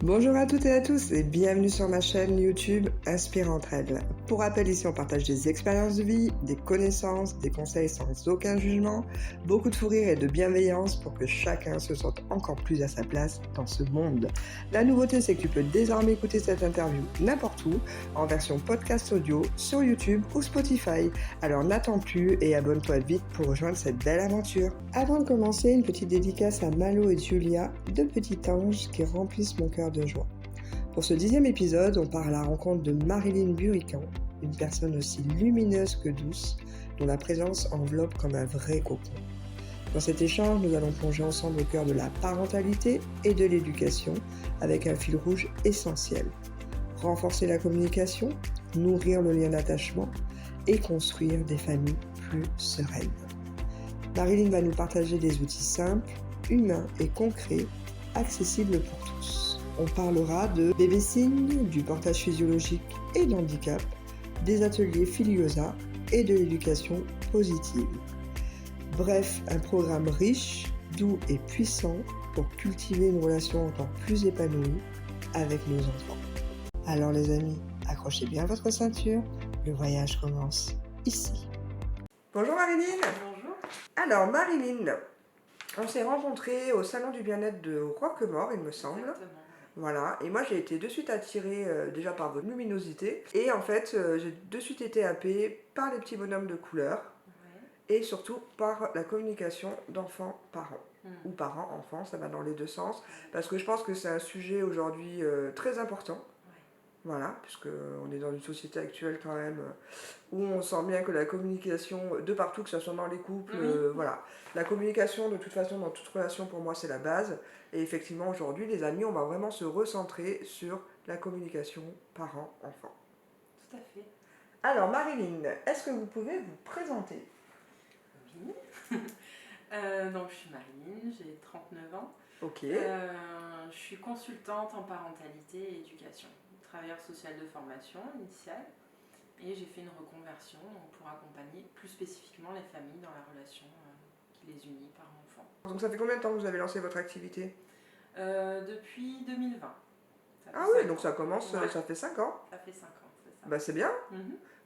Bonjour à toutes et à tous et bienvenue sur ma chaîne YouTube Inspire entre elles. Pour rappel, ici on partage des expériences de vie, des connaissances, des conseils sans aucun jugement, beaucoup de fou rire et de bienveillance pour que chacun se sente encore plus à sa place dans ce monde. La nouveauté, c'est que tu peux désormais écouter cette interview n'importe où, en version podcast audio, sur YouTube ou Spotify. Alors n'attends plus et abonne-toi vite pour rejoindre cette belle aventure. Avant de commencer, une petite dédicace à Malo et Julia, deux petits anges qui remplissent mon cœur de joie. Pour ce 10e épisode, on part à la rencontre de Marilyn Burican, une personne aussi lumineuse que douce, dont la présence enveloppe comme un vrai cocon. Dans cet échange, nous allons plonger ensemble au cœur de la parentalité et de l'éducation, avec un fil rouge essentiel. Renforcer la communication, nourrir le lien d'attachement et construire des familles plus sereines. Marilyn va nous partager des outils simples, humains et concrets, accessibles pour tous. On parlera de bébé-signe, du portage physiologique et d'handicap, des ateliers Filiosa et de l'éducation positive. Bref, un programme riche, doux et puissant pour cultiver une relation encore plus épanouie avec nos enfants. Alors les amis, accrochez bien votre ceinture, le voyage commence ici. Bonjour Marilyn. Bonjour. Alors Marilyn, on s'est rencontrés au salon du bien-être de Roquemort, il me semble. Exactement. Voilà, et moi j'ai été de suite attirée déjà par votre luminosité et en fait j'ai de suite été happée par les petits bonhommes de couleur et surtout par la communication d'enfants-parents ou parents-enfants, ça va dans les deux sens parce que je pense que c'est un sujet aujourd'hui très important. Voilà, puisqu'on est dans une société actuelle quand même où on sent bien que la communication, de partout, que ce soit dans les couples, voilà. La communication, de toute façon, dans toute relation, pour moi, c'est la base. Et effectivement, aujourd'hui, les amis, on va vraiment se recentrer sur la communication parent-enfant. Tout à fait. Alors, Marilyn, est-ce que vous pouvez vous présenter ? Oui. Donc, je suis Marilyn, j'ai 39 ans. Ok. Je suis consultante en parentalité et éducation, travailleuse sociale de formation initiale. Et j'ai fait une reconversion pour accompagner plus spécifiquement les familles dans la relation qui les unit parents-enfants. Donc, ça fait combien de temps que vous avez lancé votre activité ? Depuis 2020. Ah oui, donc ça commence, ça fait 5 ans. Ça fait 5 ans, c'est ça. Bah c'est bien.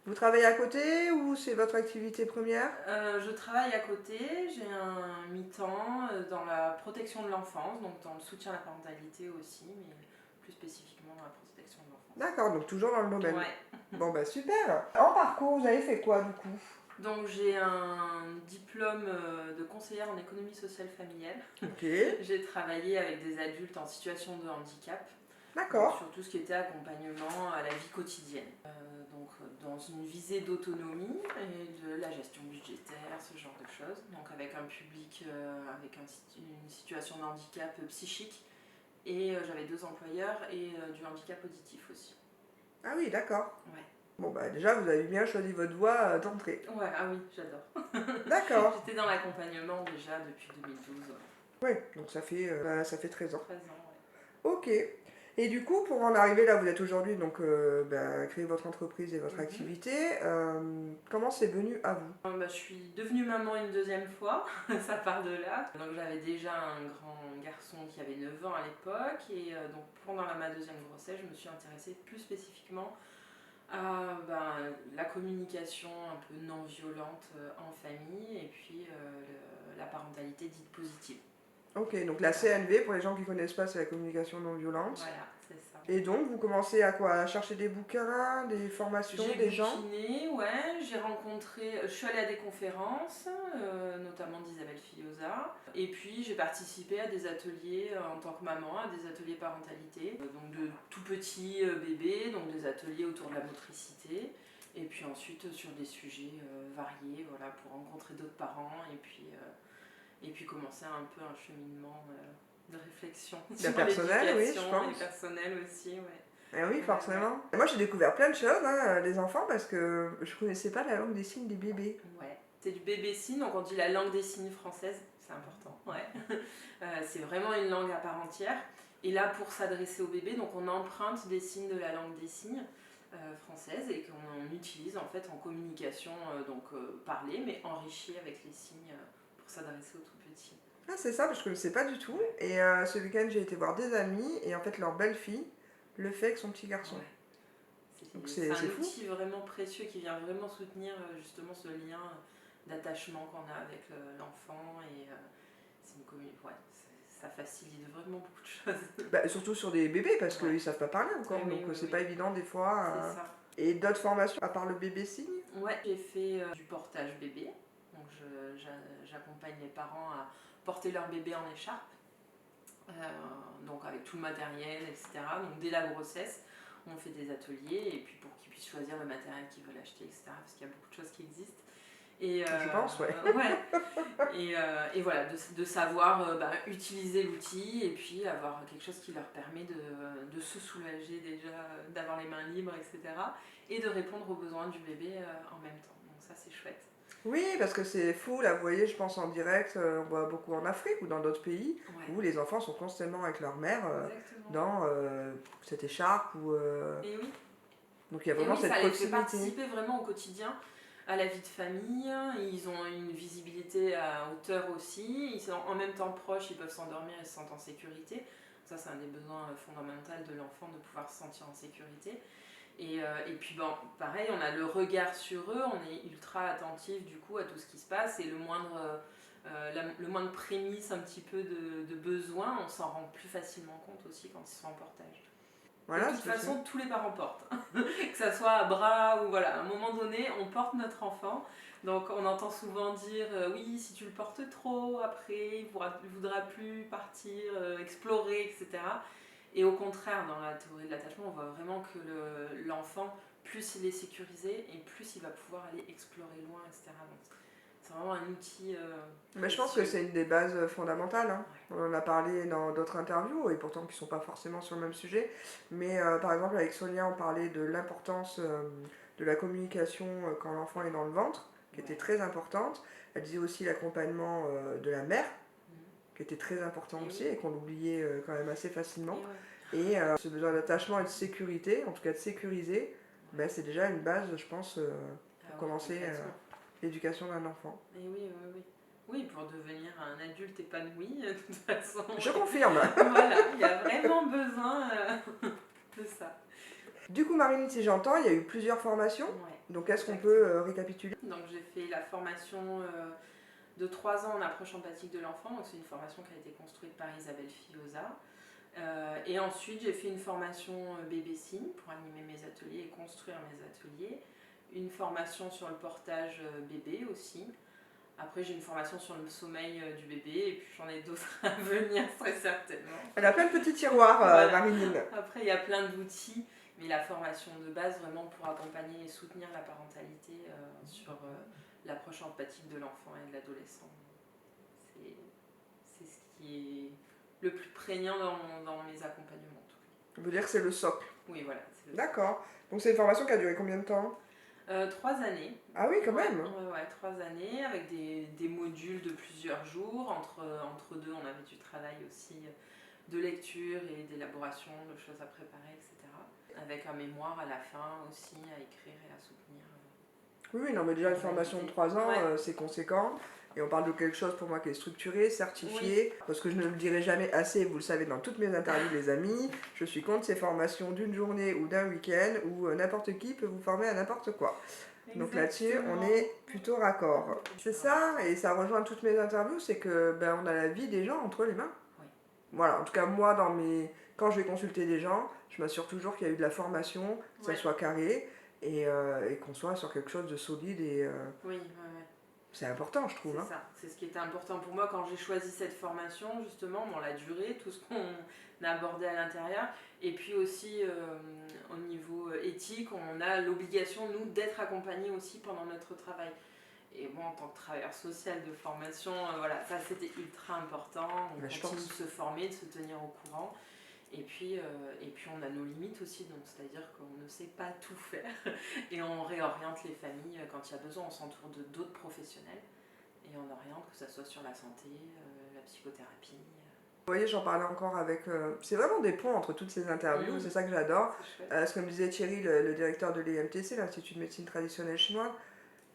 Vous travaillez à côté ou c'est votre activité première ? Je travaille à côté, j'ai un mi-temps dans la protection de l'enfance, donc dans le soutien à la parentalité aussi, mais plus spécifiquement dans la protection de l'enfance. D'accord, donc toujours dans le domaine. Ouais. Bon bah super. En parcours, vous avez fait quoi du coup ? Donc j'ai un diplôme de conseillère en économie sociale familiale. Ok. J'ai travaillé avec des adultes en situation de handicap. D'accord. Sur tout ce qui était accompagnement à la vie quotidienne. Donc dans une visée d'autonomie et de la gestion budgétaire, ce genre de choses. Donc avec un public avec une situation de handicap psychique. Et j'avais 2 employeurs et du handicap auditif aussi. Ah oui, d'accord. Ouais. Bon bah déjà vous avez bien choisi votre voie d'entrée. Ouais, ah oui, j'adore. D'accord. J'étais dans l'accompagnement déjà depuis 2012. Oui, donc ça fait 13 ans. 13 ans, ouais. Ok. Et du coup, pour en arriver là, vous êtes aujourd'hui, donc créer votre entreprise et votre activité. Comment c'est venu à vous ? Je suis devenue maman une 2e fois, ça part de là. Donc j'avais déjà un grand garçon qui avait 9 ans à l'époque et donc pendant ma 2e grossesse, je me suis intéressée plus spécifiquement à la communication un peu non violente en famille et puis la parentalité dite positive. Ok, donc la CNV, pour les gens qui ne connaissent pas, c'est la communication non violente. Voilà, c'est ça. Et donc, vous commencez à quoi ? À chercher des bouquins, des formations, des gens ? J'ai bouquiné, ouais, j'ai rencontré, je suis allée à des conférences, notamment d'Isabelle Filiosa, et puis j'ai participé à des ateliers en tant que maman, à des ateliers parentalité, donc de tout petits bébés, donc des ateliers autour de la motricité, et puis ensuite sur des sujets variés, voilà, pour rencontrer d'autres parents, et puis commencer un peu un cheminement de réflexion sur personnel, oui, je l'éducation pense. et personnel aussi, ouais. Eh oui, forcément. Moi, j'ai découvert plein de choses, les enfants, parce que je connaissais pas la langue des signes des bébés. Ouais, c'est du bébé signe, donc on dit la langue des signes française, c'est important. Ouais. C'est vraiment une langue à part entière. Et là, pour s'adresser au bébé, donc on emprunte des signes de la langue des signes française et qu'on utilise en fait en communication parlée, mais enrichie avec les signes pour s'adresser aux tout petits. Ah, c'est ça, parce que je ne sais pas du tout. Et ce week-end, j'ai été voir des amis et en fait, leur belle-fille le fait avec son petit garçon. Ouais. Donc C'est un fou. outil vraiment précieux qui vient vraiment soutenir justement ce lien d'attachement qu'on a avec l'enfant et c'est une ouais, ça facilite vraiment beaucoup de choses. Bah, surtout sur des bébés parce Ouais. qu'ils ne savent pas parler encore, Oui, donc oui, c'est oui. pas évident des fois. C'est ça. Et d'autres formations à part le bébé signe? Ouais, j'ai fait du portage bébé. Donc j'accompagne les parents à porter leur bébé en écharpe. Donc avec tout le matériel, etc. Donc dès la grossesse, on fait des ateliers et puis pour qu'ils puissent choisir le matériel qu'ils veulent acheter, etc. Parce qu'il y a beaucoup de choses qui existent. Et, Je pense, ouais. et voilà, de savoir utiliser l'outil et puis avoir quelque chose qui leur permet de se soulager déjà, d'avoir les mains libres, etc. Et de répondre aux besoins du bébé en même temps. Donc ça c'est chouette. Oui, parce que c'est fou, là, vous voyez, je pense en direct, on voit beaucoup en Afrique ou dans d'autres pays, Ouais. où les enfants sont constamment avec leur mère Exactement. dans cette écharpe. Et oui. Donc il y a Et vraiment oui, cette ça les fait proximité. participer vraiment au quotidien à la vie de famille. Ils ont une visibilité à hauteur aussi. Ils sont en même temps proches, ils peuvent s'endormir et se sentent en sécurité. Ça, c'est un des besoins fondamentaux de l'enfant, de pouvoir se sentir en sécurité. Et puis, bon, pareil, on a le regard sur eux, on est ultra attentif du coup à tout ce qui se passe. Et le moindre prémisse un petit peu de besoin, on s'en rend plus facilement compte aussi quand ils sont en portage. Voilà, De toute façon, tous les parents portent. Que ça soit à bras ou voilà, à un moment donné, on porte notre enfant. Donc on entend souvent dire oui, si tu le portes trop, après, il ne voudra plus partir, explorer, etc. Et au contraire, dans la théorie de l'attachement, on voit vraiment que l'enfant, plus il est sécurisé et plus il va pouvoir aller explorer loin, etc. Donc, c'est vraiment un outil. Mais je pense que c'est une des bases fondamentales. Hein. Ouais. On en a parlé dans d'autres interviews, et pourtant qui ne sont pas forcément sur le même sujet. Mais par exemple, avec Sonia, on parlait de l'importance de la communication quand l'enfant est dans le ventre, qui était très importante. Elle disait aussi l'accompagnement de la mère, qui était très important aussi, et qu'on oubliait quand même assez facilement. Et ce besoin d'attachement et de sécurité, en tout cas de sécuriser, ben, c'est déjà une base, je pense, pour commencer l'éducation d'un enfant. Et oui. Oui, pour devenir un adulte épanoui, de toute façon. Je confirme. Voilà, il y a vraiment besoin de ça. Du coup, Marine, si j'entends, il y a eu plusieurs formations. Ouais, donc, est-ce qu'on peut récapituler? Donc, j'ai fait la formation de 3 ans en approche empathique de l'enfant. Donc, c'est une formation qui a été construite par Isabelle Fillosa. Et ensuite, j'ai fait une formation bébé signe pour animer mes ateliers et construire mes ateliers. Une formation sur le portage bébé aussi. Après, j'ai une formation sur le sommeil du bébé et puis j'en ai d'autres à venir très certainement. Elle a plein de petits tiroirs, voilà. Marinine. Après, il y a plein d'outils, mais la formation de base, vraiment pour accompagner et soutenir la parentalité sur l'approche empathique de l'enfant et de l'adolescent. C'est ce qui est le plus prégnant dans mes accompagnements. En tout cas. On veut dire que c'est le socle. Oui, voilà. D'accord. Donc, c'est une formation qui a duré combien de temps? 3 années. Ah oui, quand même. Ouais, 3 années avec des modules de plusieurs jours. Entre deux, on avait du travail aussi de lecture et d'élaboration de choses à préparer, etc. Avec un mémoire à la fin aussi à écrire et à soutenir. Oui, non, mais déjà, une formation de 3 ans, c'est conséquent. Et on parle de quelque chose pour moi qui est structuré, certifié, parce que je ne le dirai jamais assez, vous le savez dans toutes mes interviews les amis, je suis contre ces formations d'une journée ou d'un week-end où n'importe qui peut vous former à n'importe quoi. Exactement. Donc là-dessus, on est plutôt raccord. C'est ça, et ça rejoint toutes mes interviews, c'est que on a la vie des gens entre les mains. Oui. Voilà, en tout cas moi, quand je vais consulter des gens, je m'assure toujours qu'il y a eu de la formation, que ça soit carré, et qu'on soit sur quelque chose de solide et... Oui. C'est important, je trouve. C'est ça, c'est ce qui était important pour moi quand j'ai choisi cette formation, justement, la durée, tout ce qu'on a abordé à l'intérieur. Et puis aussi, au niveau éthique, on a l'obligation, nous, d'être accompagnés aussi pendant notre travail. Et moi, en tant que travailleur social de formation, voilà, ça c'était ultra important. On continue de se former, de se tenir au courant. Et puis on a nos limites aussi, donc c'est-à-dire qu'on ne sait pas tout faire et on réoriente les familles quand il y a besoin, on s'entoure de d'autres professionnels et on oriente, que ce soit sur la santé, la psychothérapie. Vous voyez, j'en parlais encore avec... c'est vraiment des ponts entre toutes ces interviews, c'est ça que j'adore. Ce que me disait Thierry, le directeur de l'IMTC, l'Institut de médecine traditionnelle chinoise,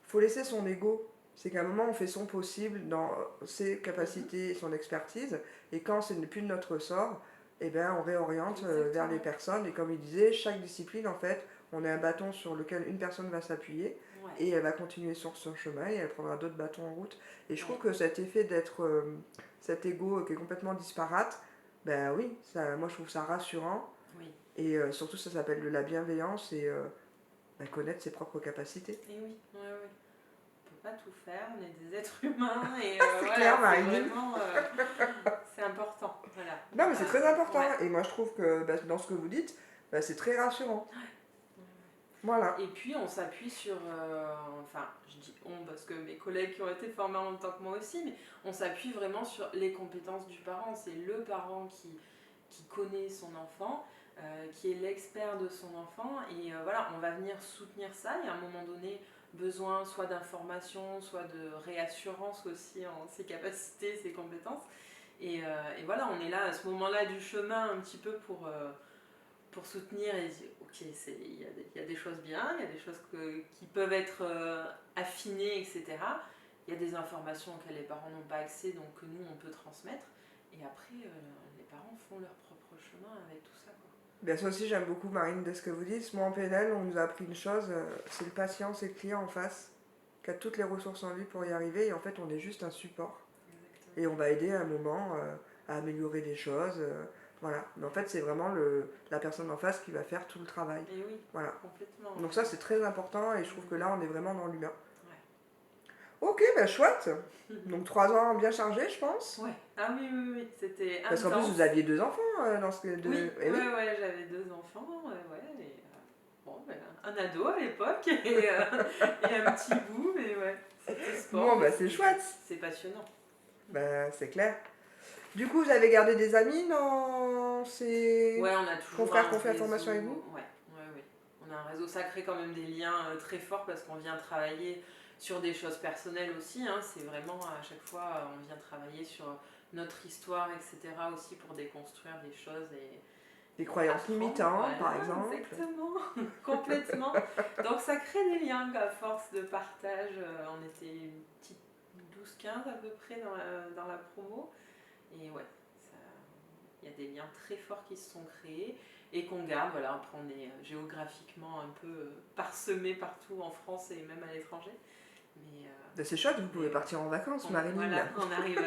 il faut laisser son ego c'est qu'à un moment, on fait son possible dans ses capacités et son expertise, et quand ce n'est plus de notre ressort, eh ben, on réoriente vers les Exactement. personnes. Et comme il disait, chaque discipline, en fait, on a un bâton sur lequel une personne va s'appuyer, Ouais, et elle va continuer sur son chemin, et elle prendra d'autres bâtons en route. Et je trouve ouais, que cet effet d'être, cet ego qui est complètement disparate, ben oui, ça, moi je trouve ça rassurant, oui. et surtout ça s'appelle de la bienveillance, et ben, connaître ses propres capacités. Et oui, ouais, ouais. On peut pas tout faire, on est des êtres humains et C'est clair, voilà, c'est Marilyn. vraiment c'est important. Voilà. Non, mais c'est très important. Ouais. Et moi, je trouve que bah, dans ce que vous dites, bah, c'est très rassurant. Voilà. Et puis on s'appuie sur, enfin je dis on parce que mes collègues qui ont été formés en même temps que moi aussi, mais on s'appuie vraiment sur les compétences du parent. C'est le parent qui connaît son enfant, qui est l'expert de son enfant. Et voilà, on va venir soutenir ça. Et à un moment donné, besoin soit d'information, soit de réassurance aussi en ses capacités, ses compétences. Et voilà, on est là à ce moment-là du chemin un petit peu pour soutenir et dire ok, il y a des choses bien, il y a des choses qui peuvent être affinées, etc. Il y a des informations auxquelles les parents n'ont pas accès, donc que nous on peut transmettre. Et après, les parents font leur propre chemin avec tout ça, quoi. Bien ça aussi, j'aime beaucoup, Marine, de ce que vous dites. Moi, en PNL, on nous a appris une chose, c'est le patient, c'est le client en face, qui a toutes les ressources en lui pour y arriver. Et en fait, on est juste un support. Exactement. Et on va aider à un moment à améliorer des choses. Voilà. Mais en fait, c'est vraiment la personne en face qui va faire tout le travail. Et oui, Voilà. complètement. Donc ça, c'est très important. Et je trouve que là, on est vraiment dans l'humain. Ouais. Ok, bah chouette. Donc 3 ans bien chargés, je pense. Ouais. Ah oui, oui, oui, c'était Parce qu'en plus, intense. vous aviez 2 enfants dans ce que. Oui, Eh oui. ouais, j'avais 2 enfants, ouais, et, bon, ben, un ado à l'époque et un petit bout, mais ouais, c'était sport, Bon, mais bah c'est chouette. c'est passionnant. Bah c'est clair. Du coup, vous avez gardé des amis dans ces Ouais, on a toujours confrères un qu'on fait la réseau, formation avec vous? ouais, ouais, ouais. On a un réseau sacré quand même des liens très forts parce qu'on vient travailler sur des choses personnelles aussi, hein, c'est vraiment à chaque fois on vient travailler sur notre histoire, etc. aussi pour déconstruire des choses et Des croyances apprendre, limitantes, par voilà, exemple. exactement, complètement. Donc ça crée des liens à force de partage. On était une petite 12-15 à peu près dans la promo. Et ouais, il y a des liens très forts qui se sont créés et qu'on garde. Voilà, après on est géographiquement un peu parsemé partout en France et même à l'étranger. Mais Bah, c'est chouette, vous pouvez partir en vacances, Marilyn. voilà, on arrive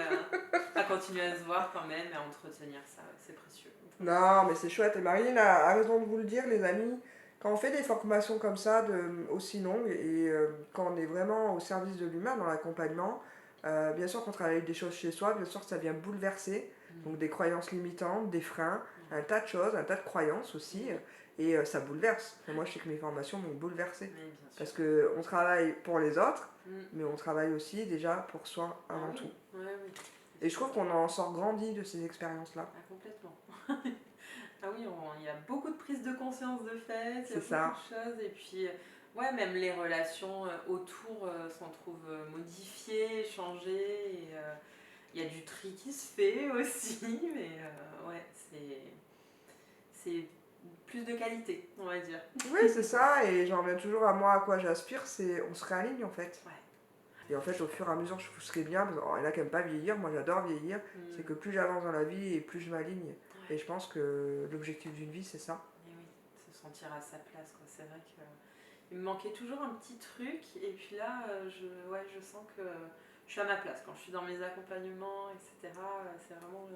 à continuer à se voir quand même et à entretenir ça, c'est précieux. Non, mais c'est chouette. Et Marilyn a raison de vous le dire, les amis. Quand on fait des formations comme ça, aussi longues, et quand on est vraiment au service de l'humain dans l'accompagnement, bien sûr qu'on travaille des choses chez soi, bien sûr que ça vient bouleverser, donc des croyances limitantes, des freins, un tas de choses, un tas de croyances aussi, et ça bouleverse. Et moi, je sais que mes formations m'ont bouleversé. Mais bien sûr. Parce qu'on travaille pour les autres, Mm. mais on travaille aussi déjà pour soi avant Ah oui, tout. ouais, oui. Et je trouve qu'on en sort grandi de ces expériences-là. Ah, complètement. Ah oui, il y a beaucoup de prise de conscience de fait, il y a C'est ça. beaucoup de choses. Et puis, ouais, même les relations autour s'en trouvent modifiées, changées. Et il y a du tri qui se fait aussi. Mais ouais, c'est plus de qualité, on va dire. Oui, c'est ça, et j'en reviens toujours à moi, à quoi j'aspire, c'est on se réaligne en fait. Ouais. Et en fait, au fur et à mesure, je serai bien, parce qu'il y en a qui n'aiment pas vieillir, moi j'adore vieillir, c'est que plus j'avance dans la vie et plus je m'aligne. Ouais. Et je pense que l'objectif d'une vie, c'est ça. Et oui, se sentir à sa place, quoi. C'est vrai que il me manquait toujours un petit truc, et puis là, je sens que je suis à ma place quand je suis dans mes accompagnements, etc. C'est vraiment.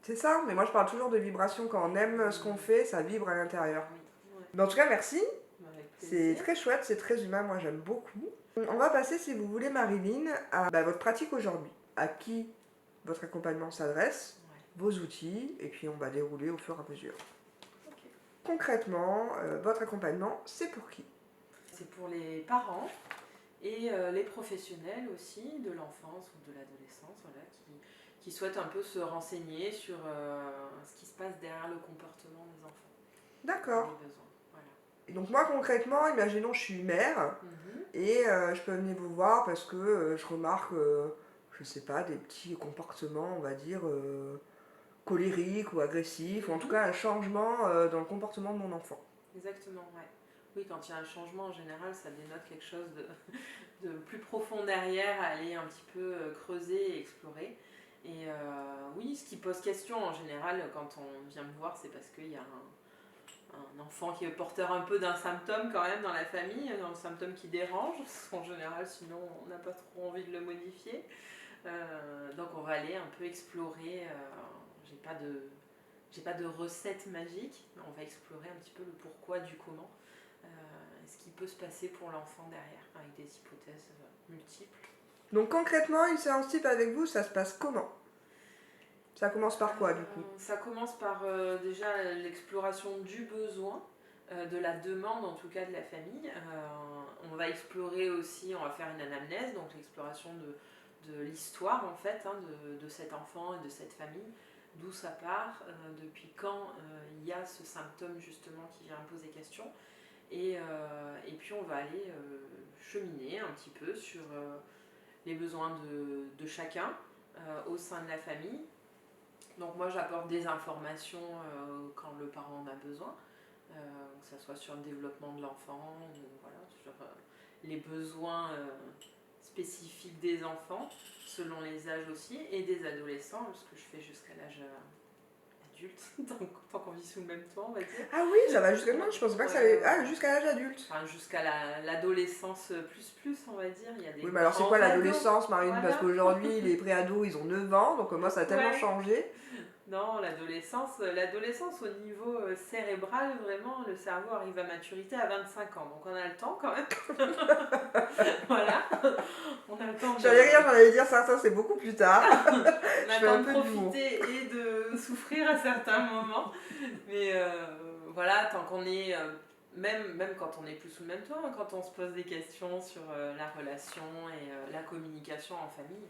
C'est ça, mais moi je parle toujours de vibration, quand on aime ce qu'on fait, ça vibre à l'intérieur. Oui, ouais. Mais en tout cas, merci, Avec c'est plaisir. très chouette, c'est très humain, moi j'aime beaucoup. On va passer, si vous voulez, Marilyn, à votre pratique aujourd'hui. À qui votre accompagnement s'adresse, Ouais. vos outils, et puis on va dérouler au fur et à mesure. Ok. Concrètement, votre accompagnement, c'est pour qui? C'est pour les parents et les professionnels aussi de l'enfance ou de l'adolescence, voilà, qui souhaitent un peu se renseigner sur ce qui se passe derrière le comportement des enfants. D'accord. Les besoins. Voilà. Et donc moi concrètement, imaginons je suis mère et je peux venir vous voir parce que je remarque, je sais pas, des petits comportements, on va dire, colériques ou agressifs, ou en tout cas un changement dans le comportement de mon enfant. Exactement, ouais. Oui, quand il y a un changement, en général, ça dénote quelque chose de plus profond derrière, à aller un petit peu creuser et explorer. Et oui, ce qui pose question en général quand on vient me voir, c'est parce qu'il y a un enfant qui est porteur un peu d'un symptôme quand même dans la famille, un symptôme qui dérange, parce qu'en général sinon on n'a pas trop envie de le modifier. Donc on va aller un peu explorer, j'ai pas de recette magique, mais on va explorer un petit peu le pourquoi du comment, ce qui peut se passer pour l'enfant derrière, avec des hypothèses multiples. Donc concrètement, une séance type avec vous, ça se passe comment? Ça commence par quoi du coup? Ça commence par déjà l'exploration du besoin, de la demande en tout cas de la famille. On va explorer aussi, on va faire une anamnèse, donc l'exploration de l'histoire en fait, hein, de cet enfant et de cette famille, d'où ça part, depuis quand il y a ce symptôme justement qui vient poser question. Et puis on va aller cheminer un petit peu sur les besoins de chacun au sein de la famille. Donc moi j'apporte des informations quand le parent en a besoin, que ce soit sur le développement de l'enfant, voilà, sur les besoins spécifiques des enfants, selon les âges aussi, et des adolescents, ce que je fais jusqu'à l'âge adulte, tant qu'on vit sous le même toit, on va dire. Ah oui, ça va jusqu'à moi, je pensais pas que ça allait... Ah, jusqu'à l'âge adulte. Enfin, jusqu'à l'adolescence plus, on va dire. Il y a des oui, mais alors c'est quoi l'adolescence, Marine? Voilà. Parce qu'aujourd'hui, les préados, ils ont 9 ans, donc moi ça a tellement changé. Non, l'adolescence au niveau cérébral, vraiment, le cerveau arrive à maturité à 25 ans. Donc on a le temps quand même. Voilà. On a le temps de... J'allais rire, j'allais dire ça c'est beaucoup plus tard. On a le temps de profiter et de souffrir à certains moments. Mais voilà, tant qu'on est... Même quand on est plus sous le même toit, quand on se pose des questions sur la relation et la communication en famille.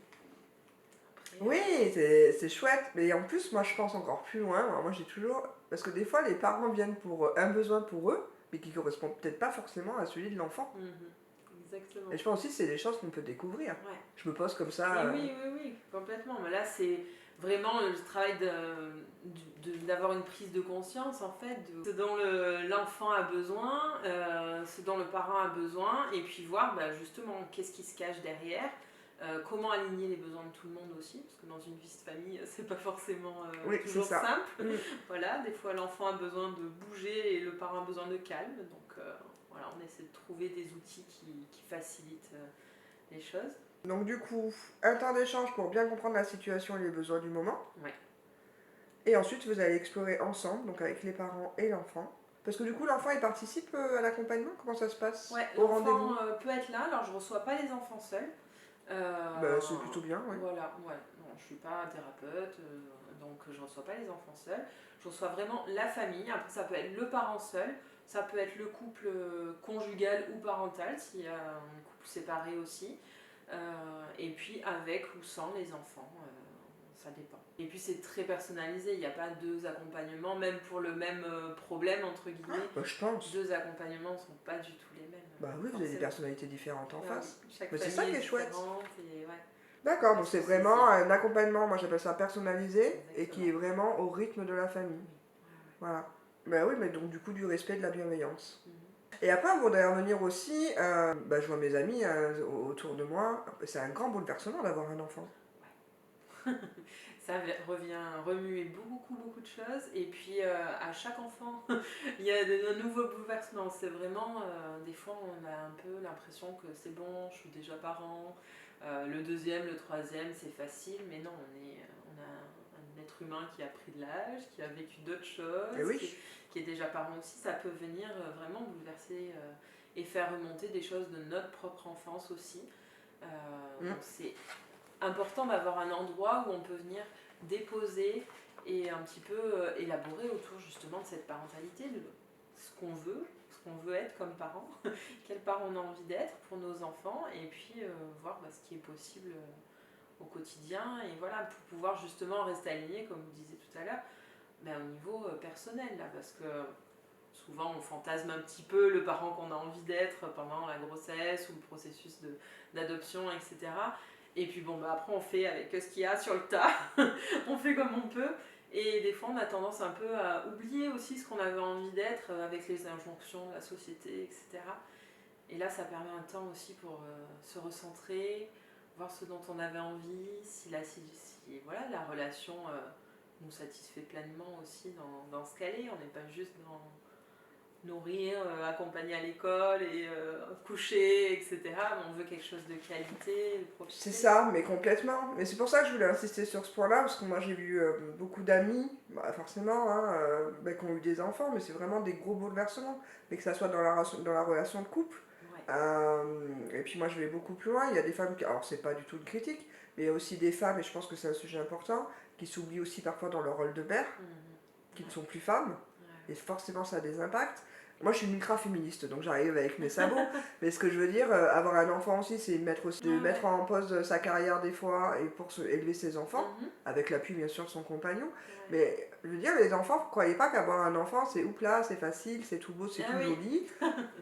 Oui, c'est chouette, mais en plus, moi je pense encore plus loin. Alors, moi j'ai toujours. Parce que des fois, les parents viennent pour un besoin pour eux, mais qui correspond peut-être pas forcément à celui de l'enfant. Exactement. Et je pense aussi que c'est des choses qu'on peut découvrir. Ouais. Je me pose comme ça. Oui, complètement. Mais là, c'est vraiment le travail d'avoir une prise de conscience, en fait, de ce dont l'enfant a besoin, ce dont le parent a besoin, et puis voir justement qu'est-ce qui se cache derrière. Comment aligner les besoins de tout le monde aussi, parce que dans une vie de famille, c'est pas forcément toujours simple. Voilà, des fois l'enfant a besoin de bouger et le parent a besoin de calme. Donc voilà, on essaie de trouver des outils qui facilitent les choses. Donc du coup, un temps d'échange pour bien comprendre la situation et les besoins du moment. Ouais. Et ensuite, vous allez explorer ensemble, donc avec les parents et l'enfant. Parce que du coup, l'enfant, il participe à l'accompagnement. Comment ça se passe au rendez-vous? L'enfant peut être là. Alors, je reçois pas les enfants seuls. C'est plutôt bien, oui. Voilà, ouais. Non, je suis pas thérapeute, donc je reçois pas les enfants seuls. Je reçois vraiment la famille. Après, ça peut être le parent seul, ça peut être le couple conjugal ou parental, s'il y a un couple séparé aussi. Et puis avec ou sans les enfants, ça dépend. Et puis c'est très personnalisé, il n'y a pas deux accompagnements, même pour le même problème, entre guillemets. Je pense. Deux accompagnements ne sont pas du tout les mêmes. Bah oui, vous avez des personnalités différentes en face. Mais c'est ça qui est chouette. Et, D'accord, donc c'est vraiment un accompagnement, moi j'appelle ça personnalisé, exactement. Et qui est vraiment au rythme de la famille. Voilà. Bah oui, mais donc du coup du respect, de la bienveillance. Et après, on voudrait revenir aussi, je vois mes amis autour de moi, c'est un grand bouleversement d'avoir un enfant. Ouais. Ça revient remuer beaucoup de choses, et puis à chaque enfant, il y a de nouveaux bouleversements. C'est vraiment, des fois on a un peu l'impression que c'est bon, je suis déjà parent, le deuxième, le troisième, c'est facile, mais non, on a un être humain qui a pris de l'âge, qui a vécu d'autres choses, qui est déjà parent aussi. Ça peut venir vraiment bouleverser et faire remonter des choses de notre propre enfance aussi. Donc c'est important d'avoir un endroit où on peut venir déposer et un petit peu élaborer autour justement de cette parentalité, de ce qu'on veut être comme parent, quel parent on a envie d'être pour nos enfants, et puis voir ce qui est possible au quotidien, et voilà, pour pouvoir justement rester aligné, comme vous disiez tout à l'heure, au niveau personnel, là, parce que souvent on fantasme un petit peu le parent qu'on a envie d'être pendant la grossesse ou le processus d'adoption, etc. Et puis après on fait avec ce qu'il y a sur le tas, on fait comme on peut, Et des fois, on a tendance un peu à oublier aussi ce qu'on avait envie d'être avec les injonctions de la société, etc. Et là, ça permet un temps aussi pour se recentrer, voir ce dont on avait envie, si voilà, la relation nous satisfait pleinement aussi dans ce qu'elle est. On n'est pas juste dans nourrir, accompagner à l'école et coucher, etc. Mais on veut quelque chose de qualité, de profiter. C'est ça, mais complètement. Mais c'est pour ça que je voulais insister sur ce point-là, parce que moi j'ai vu beaucoup d'amis, bah, forcément, hein, bah, qui ont eu des enfants, mais c'est vraiment des gros bouleversements. Mais que ça soit dans la relation de couple. Ouais. Et puis moi je vais beaucoup plus loin, il y a des femmes, alors c'est pas du tout une critique, mais il y a aussi des femmes, et je pense que c'est un sujet important, qui s'oublient aussi parfois dans leur rôle de mère, qui ne sont plus femmes, et forcément ça a des impacts. Moi je suis une ultra féministe, donc j'arrive avec mes sabots, mais ce que je veux dire, avoir un enfant aussi, c'est de mettre en pause sa carrière des fois, et pour élever ses enfants, avec l'appui bien sûr de son compagnon. Mais je veux dire, les enfants, vous croyez pas qu'avoir un enfant c'est là, c'est facile, c'est tout beau, c'est tout joli.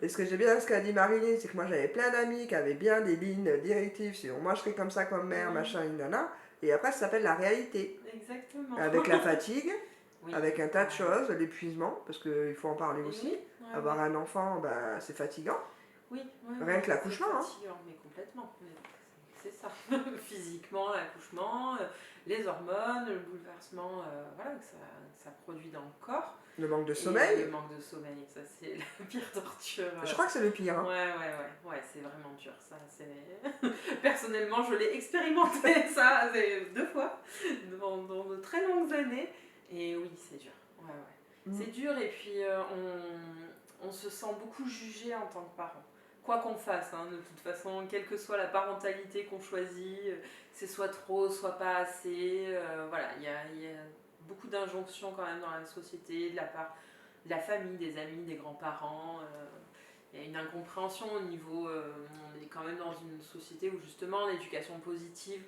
Et ce que j'aime bien ce qu'a dit Marilyn, c'est que moi j'avais plein d'amis qui avaient bien des lignes directives sur moi je serais comme ça comme mère, machin, nana. Et après ça s'appelle la réalité. Exactement. Avec la fatigue, avec un tas de choses, l'épuisement, parce qu'il faut en parler aussi. Avoir un enfant, bah, c'est fatigant. Rien que l'accouchement. Fatigant, mais complètement. C'est ça. Physiquement, l'accouchement, les hormones, le bouleversement voilà, que ça produit dans le corps. Le manque de sommeil. Le manque de sommeil, ça c'est la pire torture. Je crois que c'est le pire. Hein. Ouais, c'est vraiment dur. Ça, personnellement, je l'ai expérimenté ça 2 fois dans de très longues années. Et oui, c'est dur. C'est dur et puis on se sent beaucoup jugé en tant que parent. Quoi qu'on fasse, hein, de toute façon, quelle que soit la parentalité qu'on choisit, c'est soit trop, soit pas assez. Voilà, il y a beaucoup d'injonctions quand même dans la société, de la part de la famille, des amis, des grands-parents. Il y a une incompréhension au niveau... on est quand même dans une société où justement l'éducation positive,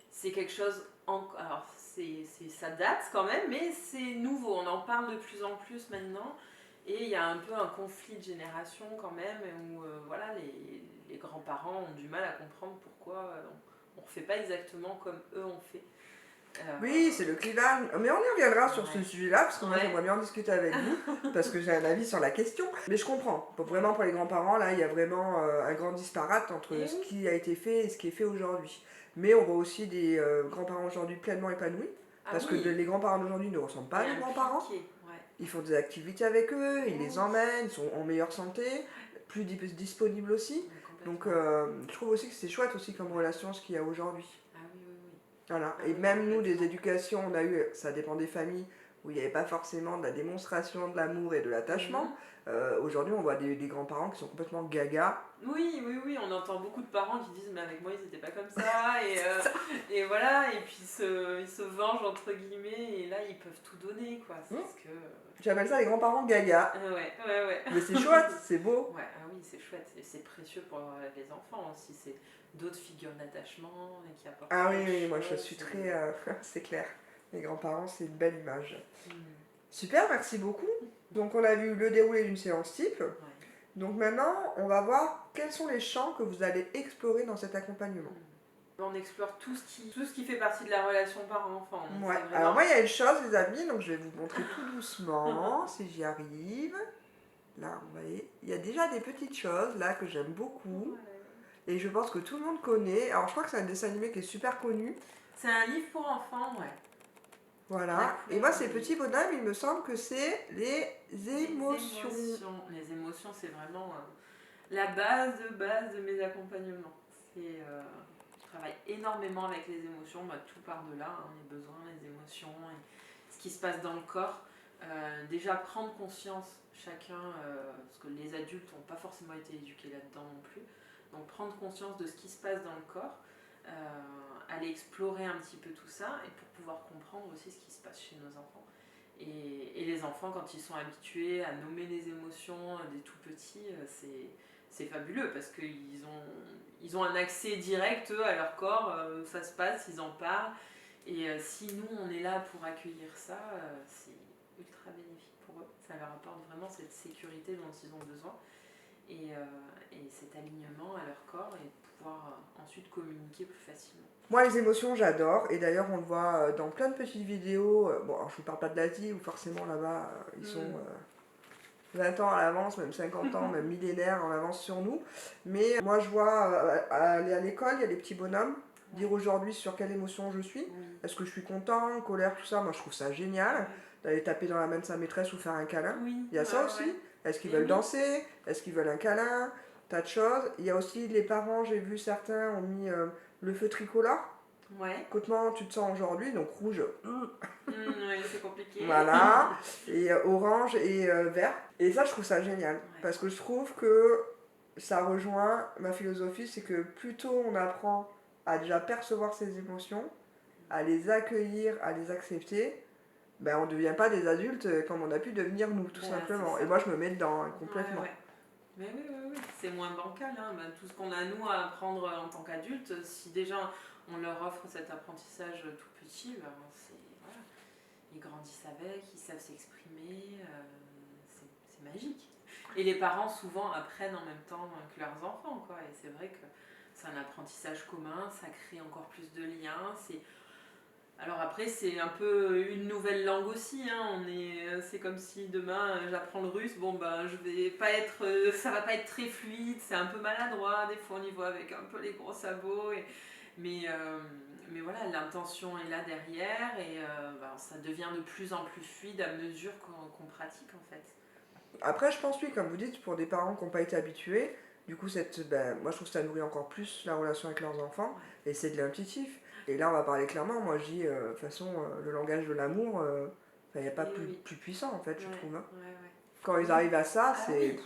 c'est quelque chose... Alors, ça date quand même, mais c'est nouveau. On en parle de plus en plus maintenant. Et il y a un peu un conflit de génération quand même, où voilà, les grands-parents ont du mal à comprendre pourquoi on ne refait pas exactement comme eux ont fait. Oui, c'est le clivage. Mais on y reviendra sur ce sujet-là, parce que moi j'aimerais bien en discuter avec vous, parce que j'ai un avis sur la question. Mais je comprends. Vraiment pour les grands-parents, là, il y a vraiment un grand disparate entre ce qui a été fait et ce qui est fait aujourd'hui. Mais on voit aussi des grands-parents aujourd'hui pleinement épanouis, parce que les grands-parents d'aujourd'hui ne ressemblent pas à nos grands-parents. Ils font des activités avec eux, ils les emmènent, ils sont en meilleure santé, plus disponibles aussi. Donc je trouve aussi que c'est chouette aussi comme relation ce qu'il y a aujourd'hui. Voilà. Et même nous, des éducations, on a eu, ça dépend des familles, où il n'y avait pas forcément de la démonstration de l'amour et de l'attachement. Aujourd'hui, on voit des grands-parents qui sont complètement gaga. Oui, on entend beaucoup de parents qui disent mais avec moi ils n'étaient pas comme ça et voilà, et puis ils se vengent entre guillemets et là ils peuvent tout donner quoi. J'appelle ça les grands-parents gaga. Ouais. Mais c'est chouette, c'est beau. Oui, c'est chouette, et c'est précieux pour les enfants aussi, c'est d'autres figures d'attachement qui apportent. Oui, moi je suis très... c'est clair, les grands-parents c'est une belle image. Super, merci beaucoup. Donc on a vu le déroulé d'une séance type. Donc maintenant, on va voir quels sont les champs que vous allez explorer dans cet accompagnement. On explore tout ce qui fait partie de la relation parent-enfant. Alors moi, il y a une chose, les amis, donc je vais vous montrer tout doucement, si j'y arrive. Là, vous voyez, il y a déjà des petites choses là que j'aime beaucoup. Et je pense que tout le monde connaît. Alors je crois que c'est un dessin animé qui est super connu. C'est un livre pour enfants, Voilà. Et moi, ces petits bonhommes, il me semble que c'est les émotions. Les émotions, c'est vraiment la base de mes accompagnements. Je travaille énormément avec les émotions, tout part de là, hein, les besoins, les émotions, et ce qui se passe dans le corps. Déjà prendre conscience chacun, parce que les adultes n'ont pas forcément été éduqués là-dedans non plus, donc prendre conscience de ce qui se passe dans le corps, aller explorer un petit peu tout ça et pour pouvoir comprendre aussi ce qui se passe chez nos enfants. Et les enfants, quand ils sont habitués à nommer les émotions des tout petits, c'est fabuleux parce qu'ils ont un accès direct à leur corps, ça se passe, ils en parlent. Et si nous, on est là pour accueillir ça, c'est ultra bénéfique pour eux. Ça leur apporte vraiment cette sécurité dont ils ont besoin. et cet alignement à leur corps et pouvoir ensuite communiquer plus facilement. Moi, les émotions, j'adore. Et d'ailleurs, on le voit dans plein de petites vidéos. Bon, alors, je ne vous parle pas de l'Asie, où forcément là-bas, ils sont 20 ans à l'avance, même 50 ans, même millénaires en avance sur nous. Mais moi, je vois aller à l'école, il y a des petits bonhommes. Dire aujourd'hui sur quelle émotion je suis. Est-ce que je suis content, colère, tout ça. Moi, je trouve ça génial. D'aller taper dans la main de sa maîtresse ou faire un câlin. Il y a ça aussi. Est-ce qu'ils veulent danser? Est-ce qu'ils veulent un câlin? Tas de choses. Il y a aussi les parents, j'ai vu certains ont mis le feu tricolore. Comment tu te sens aujourd'hui? Donc rouge. C'est compliqué. Voilà. Et orange et vert. Et ça, je trouve ça génial. Parce que je trouve que ça rejoint ma philosophie, c'est que plus tôt on apprend à déjà percevoir ses émotions, à les accueillir, à les accepter, ben on ne devient pas des adultes comme on a pu devenir nous, tout simplement. Et moi, je me mets dedans complètement. Mais oui, c'est moins bancal. Tout ce qu'on a, nous, à apprendre en tant qu'adultes, si déjà on leur offre cet apprentissage tout petit, ils grandissent avec, ils savent s'exprimer, c'est magique. Et les parents, souvent, apprennent en même temps que leurs enfants, quoi. Et c'est vrai que c'est un apprentissage commun, ça crée encore plus de liens. Alors après, c'est un peu une nouvelle langue aussi. C'est comme si demain j'apprends le russe. Bon, je vais pas être, ça va pas être très fluide, c'est un peu maladroit. Des fois, on y voit avec un peu les gros sabots. Mais voilà, l'intention est là derrière et ça devient de plus en plus fluide à mesure qu'on pratique en fait. Après, je pense, oui, comme vous dites, pour des parents qui n'ont pas été habitués, du coup, moi je trouve que ça nourrit encore plus la relation avec leurs enfants et c'est de l'intuitif. Et là, on va parler clairement. Moi, je dis, de toute façon, le langage de l'amour, il n'y a pas plus puissant en fait, je trouve. Quand ils arrivent à ça, c'est.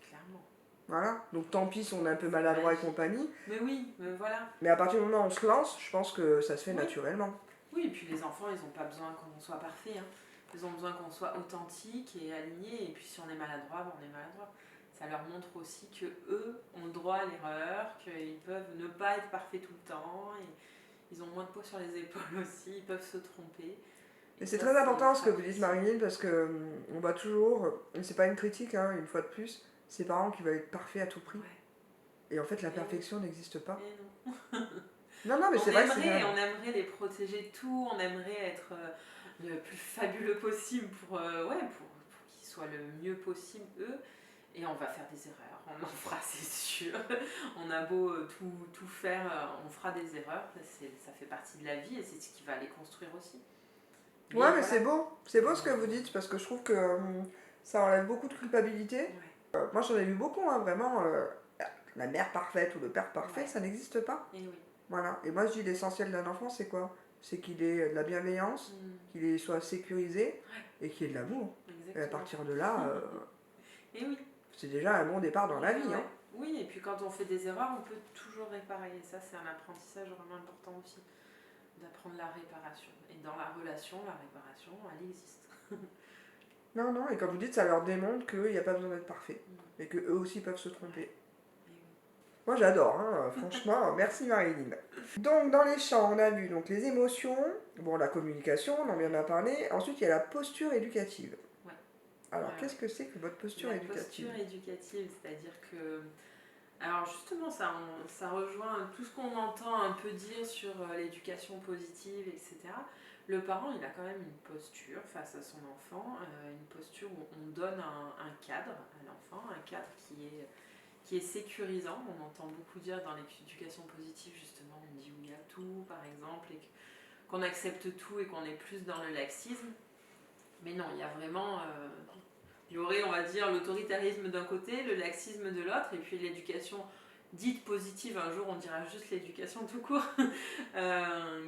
Clairement. Voilà, donc tant pis si on est un peu maladroit et compagnie. Mais oui, mais voilà. Mais à partir du moment où on se lance, je pense que ça se fait naturellement. Oui, et puis les enfants, ils n'ont pas besoin qu'on soit parfait. Ils ont besoin qu'on soit authentique et aligné. Et puis si on est maladroit, on est maladroit. Ça leur montre aussi qu'eux ont le droit à l'erreur, qu'ils peuvent ne pas être parfaits tout le temps. Et ils ont moins de poids sur les épaules aussi, ils peuvent se tromper. Et c'est très important ce que vous dites, Marilyn, parce qu'on voit toujours, et c'est pas une critique, une fois de plus, ces parents qui veulent être parfaits à tout prix. Et en fait, la perfection n'existe pas. Non, mais c'est vrai que c'est... On aimerait les protéger de tout, on aimerait être le plus fabuleux possible pour qu'ils soient le mieux possible, eux. Et on va faire des erreurs, on en fera, c'est sûr. On a beau tout faire, on fera des erreurs, ça fait partie de la vie et c'est ce qui va les construire aussi. Mais voilà. C'est beau ce que vous dites, parce que je trouve que ça enlève beaucoup de culpabilité. Moi j'en ai vu beaucoup, vraiment, la mère parfaite ou le père parfait, ça n'existe pas. Et voilà. Et moi je dis l'essentiel d'un enfant, c'est quoi? C'est qu'il ait de la bienveillance, qu'il soit sécurisé et qu'il ait de l'amour. Et à partir de là, c'est déjà un bon départ dans la vie. Oui, et puis quand on fait des erreurs, on peut toujours réparer. Et ça, c'est un apprentissage vraiment important aussi, d'apprendre la réparation. Et dans la relation, la réparation, elle existe. Non, et comme vous dites, ça leur démontre qu'il n'y a pas besoin d'être parfait. Et qu'eux aussi peuvent se tromper. Moi j'adore, franchement, merci Marilyn. Donc dans les champs, on a vu donc, les émotions, la communication, on en vient d'en parler. Ensuite, il y a la posture éducative. Alors, qu'est-ce que c'est que votre posture éducative? La posture éducative, c'est-à-dire que... Alors justement, ça rejoint tout ce qu'on entend un peu dire sur l'éducation positive, etc. Le parent, il a quand même une posture face à son enfant, une posture où on donne un cadre à l'enfant, un cadre qui est sécurisant. On entend beaucoup dire dans l'éducation positive, justement, on dit oui à tout, par exemple, et qu'on accepte tout et qu'on est plus dans le laxisme. Mais non, il y a vraiment... il y aurait, on va dire, l'autoritarisme d'un côté, le laxisme de l'autre, et puis l'éducation dite positive, un jour on dira juste l'éducation tout court,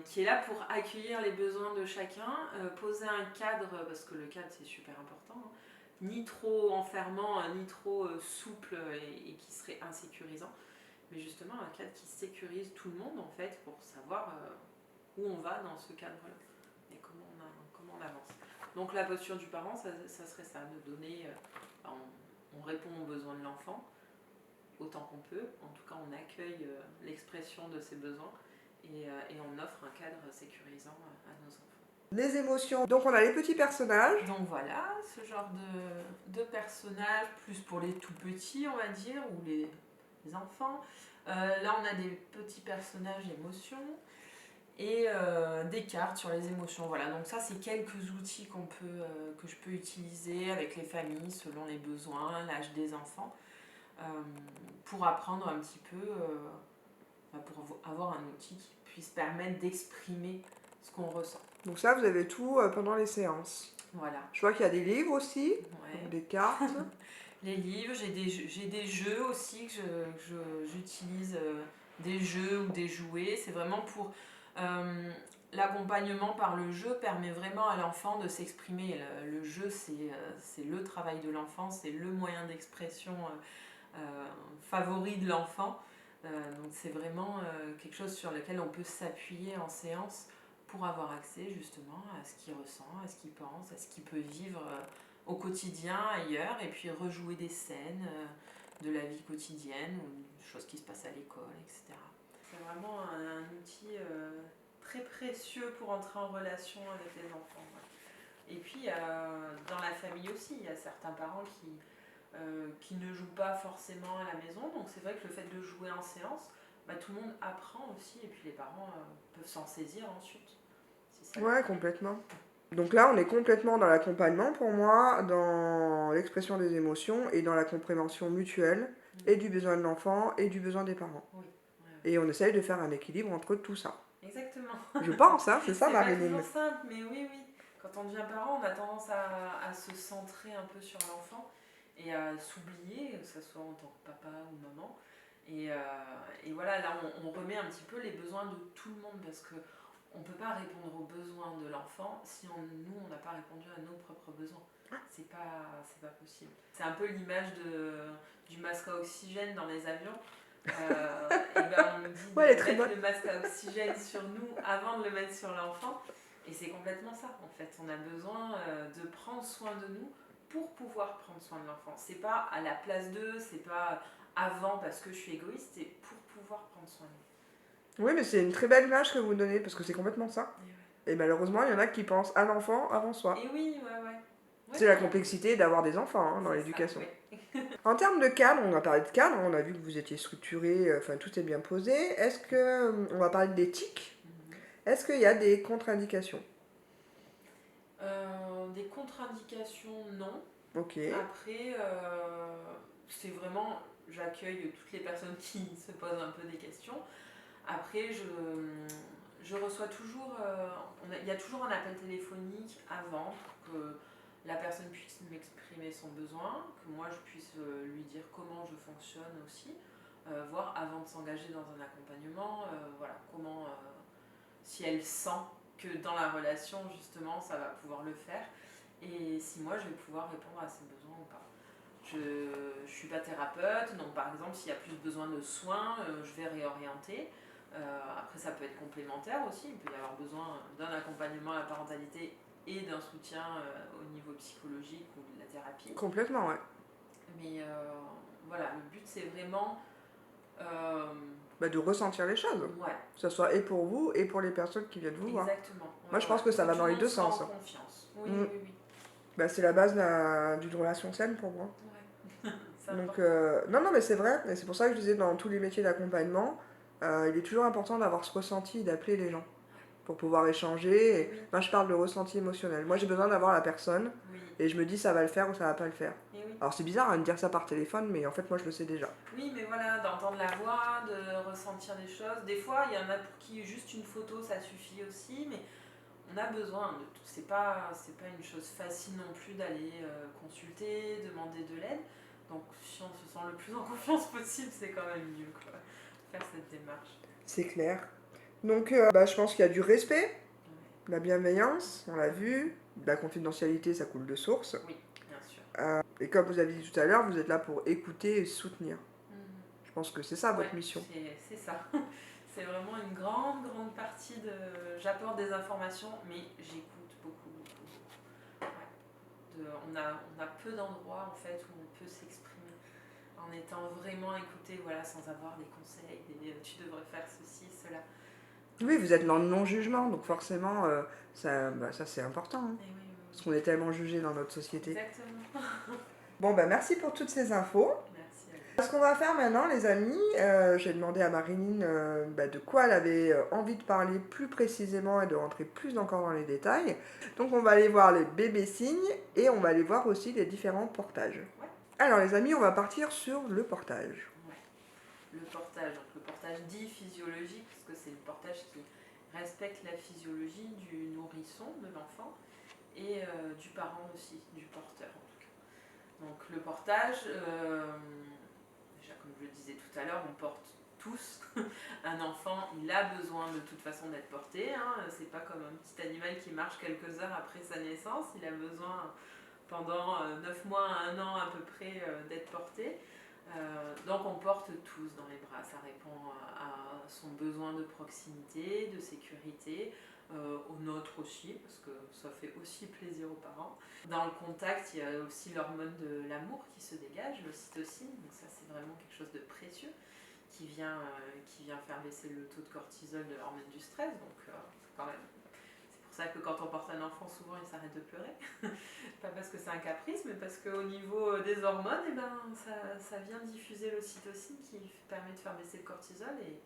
qui est là pour accueillir les besoins de chacun, poser un cadre, parce que le cadre c'est super important, ni trop enfermant, ni trop souple et qui serait insécurisant, mais justement un cadre qui sécurise tout le monde en fait pour savoir où on va dans ce cadre-là et comment on avance. Donc la posture du parent, ça serait ça, de donner, on répond aux besoins de l'enfant autant qu'on peut, en tout cas on accueille l'expression de ses besoins et on offre un cadre sécurisant à nos enfants. Les émotions. Donc on a les petits personnages. Donc voilà, ce genre de personnages, plus pour les tout petits, on va dire, ou les enfants. Là, on a des petits personnages émotions et des cartes sur les émotions. Voilà, donc ça, c'est quelques outils que je peux utiliser avec les familles selon les besoins, l'âge des enfants, pour apprendre un petit peu, pour avoir un outil qui puisse permettre d'exprimer ce qu'on ressent. Donc ça, vous avez tout pendant les séances. Voilà. Je vois qu'il y a des livres aussi, Ouais. donc des cartes. Les livres, j'ai des jeux aussi que j'utilise, des jeux ou des jouets. C'est vraiment pour... l'accompagnement par le jeu permet vraiment à l'enfant de s'exprimer. Le jeu, c'est le travail de l'enfant, c'est le moyen d'expression favori de l'enfant. Donc c'est vraiment quelque chose sur lequel on peut s'appuyer en séance pour avoir accès justement à ce qu'il ressent, à ce qu'il pense, à ce qu'il peut vivre au quotidien, ailleurs, et puis rejouer des scènes de la vie quotidienne ou des choses qui se passent à l'école, etc. C'est vraiment un outil très précieux pour entrer en relation avec les enfants. Ouais. Et puis dans la famille aussi, il y a certains parents qui ne jouent pas forcément à la maison, donc c'est vrai que le fait de jouer en séance, tout le monde apprend aussi, et puis les parents peuvent s'en saisir ensuite. Si ouais, complètement. Donc là, on est complètement dans l'accompagnement pour moi, dans l'expression des émotions et dans la compréhension mutuelle et du besoin de l'enfant et du besoin des parents. Oui. Et on essaye de faire un équilibre entre tout ça. Exactement. Je pense, hein, c'est ça, Marilyn. Marilyn. C'est pas toujours simple, mais oui. Quand on devient parent, on a tendance à se centrer un peu sur l'enfant et à s'oublier, que ce soit en tant que papa ou maman. Et voilà, là, on remet un petit peu les besoins de tout le monde parce que on ne peut pas répondre aux besoins de l'enfant si nous, on n'a pas répondu à nos propres besoins. C'est pas possible. C'est un peu l'image du masque à oxygène dans les avions. Et on nous dit de mettre le masque à oxygène sur nous avant de le mettre sur l'enfant. Et c'est complètement ça, en fait. On a besoin de prendre soin de nous pour pouvoir prendre soin de l'enfant. C'est pas à la place d'eux, c'est pas avant parce que je suis égoïste, c'est pour pouvoir prendre soin de nous. Oui, mais c'est une très belle image que vous donnez, parce que c'est complètement ça. Et malheureusement, il y en a qui pensent à l'enfant avant soi. Et oui, ouais. C'est la complexité d'avoir des enfants dans l'éducation. En termes de cadre, on a parlé de cadre, on a vu que vous étiez structuré, enfin tout est bien posé. Est-ce que, on va parler d'éthique, est-ce qu'il y a des contre-indications? Des contre-indications, non. Ok. Après, c'est vraiment, j'accueille toutes les personnes qui se posent un peu des questions. Après, je reçois toujours, il y a toujours un appel téléphonique avant pour que la personne puisse m'exprimer son besoin, que moi je puisse lui dire comment je fonctionne aussi, voir avant de s'engager dans un accompagnement, voilà, comment, si elle sent que dans la relation justement ça va pouvoir le faire, et si moi je vais pouvoir répondre à ses besoins ou pas. Je ne suis pas thérapeute, donc par exemple s'il y a plus besoin de soins, je vais réorienter. Après ça peut être complémentaire aussi, il peut y avoir besoin d'un accompagnement à la parentalité et d'un soutien au niveau psychologique ou de la thérapie. Complètement, ouais. Mais voilà, le but c'est vraiment... de ressentir les choses. Ouais. Que ce soit et pour vous et pour les personnes qui viennent vous voir. Exactement. Ouais, moi je pense que ça va dans les deux sens. Confiance. Oui. C'est la base d'une relation saine pour moi. Ouais. Donc, non, mais c'est vrai, et c'est pour ça que je disais dans tous les métiers d'accompagnement, il est toujours important d'avoir ce ressenti, d'appeler les gens pour pouvoir échanger. Et, moi, je parle de ressenti émotionnel. Moi, j'ai besoin d'avoir la personne et je me dis ça va le faire ou ça va pas le faire. Alors, c'est bizarre de dire ça par téléphone, mais en fait, moi, je le sais déjà. Oui, mais voilà, d'entendre la voix, de ressentir des choses. Des fois, il y en a pour qui juste une photo, ça suffit aussi, mais on a besoin de tout. C'est pas une chose facile non plus d'aller consulter, demander de l'aide. Donc si on se sent le plus en confiance possible, c'est quand même mieux, quoi, faire cette démarche. C'est clair. Donc je pense qu'il y a du respect, de la bienveillance, on l'a vu, de la confidentialité, ça coule de source. Oui, bien sûr. Et comme vous avez dit tout à l'heure, vous êtes là pour écouter et soutenir. Je pense que c'est ça votre mission. C'est ça. C'est vraiment une grande partie de... J'apporte des informations, mais j'écoute beaucoup. Ouais. On a peu d'endroits en fait où on peut s'exprimer en étant vraiment écouté, voilà, sans avoir des conseils, tu devrais faire ceci, cela. Oui, vous êtes dans le non-jugement, donc forcément, ça c'est important, hein, Et oui, parce qu'on est tellement jugé dans notre société. exactement. Bon, bah merci pour toutes ces infos. Merci à vous. Ce qu'on va faire maintenant, les amis, j'ai demandé à Marilyn de quoi elle avait envie de parler plus précisément et de rentrer plus encore dans les détails. Donc on va aller voir les bébés signes et on va aller voir aussi les différents portages. Ouais. Alors les amis, on va partir sur le portage. Ouais. Le portage, donc le portage dit physiologique, parce que c'est le portage qui respecte la physiologie du nourrisson, de l'enfant, et du parent aussi, du porteur en tout cas. Donc le portage, déjà comme je le disais tout à l'heure, on porte tous. Un enfant, il a besoin de toute façon d'être porté, hein. C'est pas comme un petit animal qui marche quelques heures après sa naissance, il a besoin pendant 9 mois à 1 an à peu près d'être porté. Donc on porte tous dans les bras, ça répond à son besoin de proximité, de sécurité, au nôtre aussi, parce que ça fait aussi plaisir aux parents. Dans le contact, il y a aussi l'hormone de l'amour qui se dégage, l'ocytocine, donc ça c'est vraiment quelque chose de précieux qui vient faire baisser le taux de cortisol de l'hormone du stress, donc quand même. C'est pour ça que quand on porte un enfant, souvent il s'arrête de pleurer. Pas parce que c'est un caprice, mais parce qu'au niveau des hormones, eh ben, ça vient diffuser l'ocytocine qui permet de faire baisser le cortisol et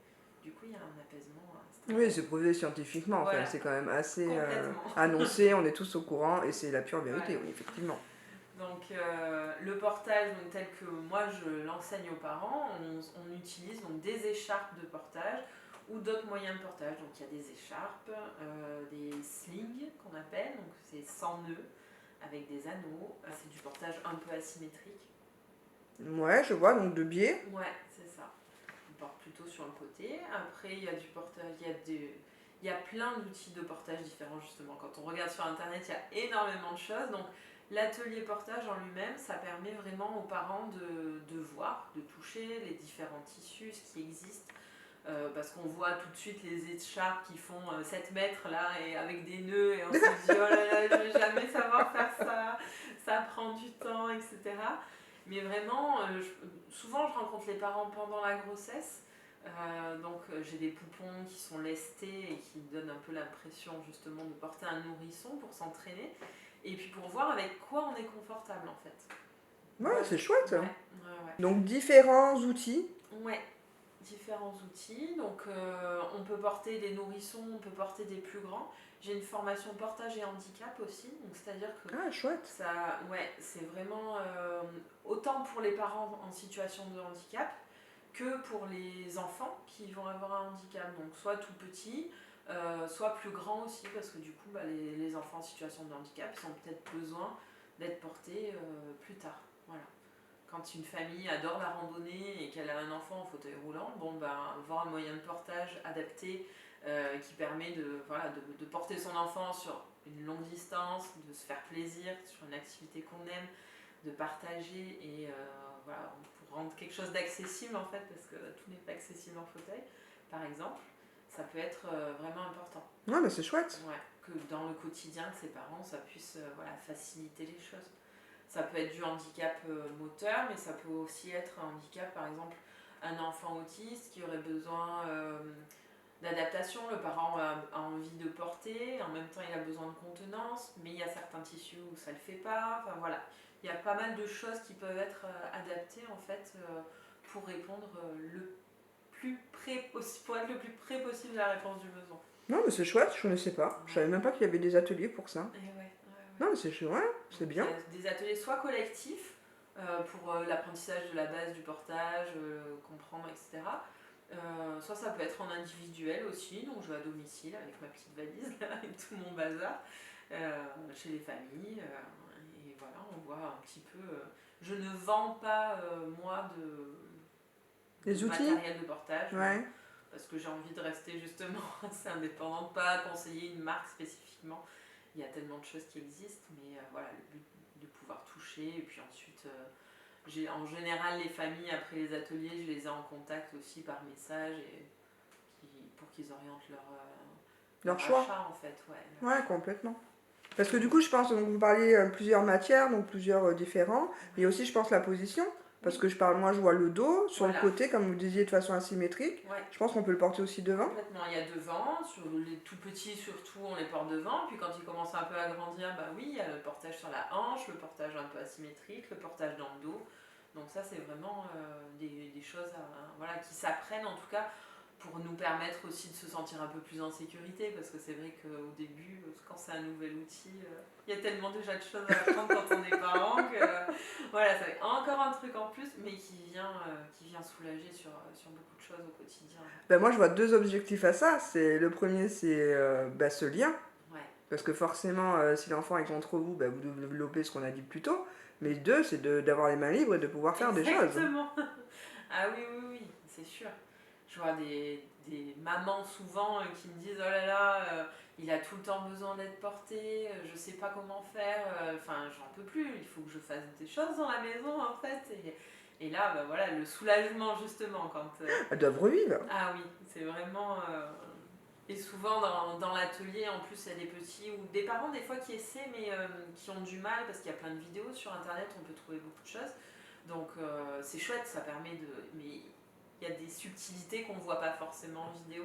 du coup il y a un apaisement. Oui, c'est prouvé scientifiquement, Voilà. enfin, c'est quand même assez Complètement. annoncé, on est tous au courant et c'est la pure vérité, Voilà. oui, effectivement. Donc le portage, donc, tel que moi je l'enseigne aux parents, on utilise donc des écharpes de portage ou d'autres moyens de portage. Donc il y a des écharpes, des slings qu'on appelle, donc c'est sans nœuds avec des anneaux. C'est du portage un peu asymétrique. Ouais, je vois, donc de biais. Ouais, c'est ça. On porte plutôt sur le côté. Après, il y a du portage, il y a plein d'outils de portage différents justement. Quand on regarde sur internet, il y a énormément de choses. Donc l'atelier portage en lui-même, ça permet vraiment aux parents de voir, de toucher les différents tissus, ce qui existe. Parce qu'on voit tout de suite les écharpes qui font 7 mètres là et avec des nœuds et on se dit oh là là, je vais jamais savoir faire ça, ça prend du temps, etc. Mais vraiment, souvent je rencontre les parents pendant la grossesse. Donc j'ai des poupons qui sont lestés et qui donnent un peu l'impression justement de porter un nourrisson pour s'entraîner. Et puis pour voir avec quoi on est confortable en fait. Ouais, c'est chouette. Ouais. Donc différents outils. Ouais, différents outils. Donc on peut porter des nourrissons, on peut porter des plus grands. J'ai une formation portage et handicap aussi, donc c'est-à-dire que Ah, chouette. ça, ouais, c'est vraiment autant pour les parents en situation de handicap que pour les enfants qui vont avoir un handicap. Donc soit tout petit, soit plus grand aussi, parce que du coup les enfants en situation de handicap ils ont peut-être besoin d'être portés plus tard. Voilà. Quand une famille adore la randonnée et qu'elle a un enfant en fauteuil roulant, bon ben avoir un moyen de portage adapté qui permet de porter son enfant sur une longue distance, de se faire plaisir sur une activité qu'on aime, de partager et voilà, pour rendre quelque chose d'accessible en fait, parce que tout n'est pas accessible en fauteuil, par exemple, ça peut être vraiment important. Ouais, mais c'est chouette. Ouais, que dans le quotidien de ses parents, ça puisse voilà, faciliter les choses. Ça peut être du handicap moteur, mais ça peut aussi être un handicap, par exemple, un enfant autiste qui aurait besoin d'adaptation. Le parent a envie de porter, en même temps il a besoin de contenance, mais il y a certains tissus où ça ne le fait pas. Enfin voilà, il y a pas mal de choses qui peuvent être adaptées en fait pour répondre le plus près possible, pour être le plus près possible à la réponse du besoin. Non, mais c'est chouette, je ne sais pas. Je savais même pas qu'il y avait des ateliers pour ça. Et ouais. Non, mais c'est chouette, c'est bien. Il y a des ateliers soit collectifs pour l'apprentissage de la base du portage, comprendre, etc. Soit ça peut être en individuel aussi, donc je vais à domicile avec ma petite valise là, et tout mon bazar, chez les familles. Et voilà, on voit un petit peu. Je ne vends pas, moi, Les outils matériel de portage. Ouais. Parce que j'ai envie de rester justement assez indépendante, pas conseiller une marque spécifiquement. Il y a tellement de choses qui existent, mais voilà, le but de pouvoir toucher. Et puis ensuite, en général, les familles, après les ateliers, je les ai en contact aussi par message pour qu'ils orientent leur choix. achat, en fait. Ouais, complètement. Parce que du coup, je pense, donc vous parliez plusieurs matières, donc plusieurs différents, mais aussi, je pense, la position. Parce que je vois le dos, sur Voilà. le côté, comme vous disiez, de façon asymétrique. Ouais. Je pense qu'on peut le porter aussi devant. Complètement, il y a devant, sur les tout petits surtout, on les porte devant, puis quand ils commencent un peu à grandir, bah oui, il y a le portage sur la hanche, le portage un peu asymétrique, le portage dans le dos. Donc ça, c'est vraiment des choses voilà, qui s'apprennent en tout cas pour nous permettre aussi de se sentir un peu plus en sécurité, parce que c'est vrai qu'au début, quand c'est un nouvel outil, il y a tellement déjà de choses à apprendre quand on est parent que voilà, ça fait encore un truc en plus, mais qui vient soulager sur beaucoup de choses au quotidien. Ben moi, je vois 2 objectifs à ça. Le premier, c'est ce lien. Ouais. Parce que forcément, si l'enfant est contre vous, vous développez ce qu'on a dit plus tôt. Mais 2, c'est d'avoir les mains libres et de pouvoir faire des choses. Exactement. Ah oui, c'est sûr. Je vois des mamans souvent qui me disent oh là là, il a tout le temps besoin d'être porté, je sais pas comment faire, enfin j'en peux plus, il faut que je fasse des choses dans la maison en fait. Et là, bah, voilà, le soulagement justement quand... Elles doivent revivre. Ah oui, c'est vraiment... Et souvent dans l'atelier, en plus, il y a des petits ou des parents des fois qui essaient mais qui ont du mal parce qu'il y a plein de vidéos sur internet, on peut trouver beaucoup de choses. Donc c'est chouette, ça permet de... Mais il y a des subtilités qu'on ne voit pas forcément en vidéo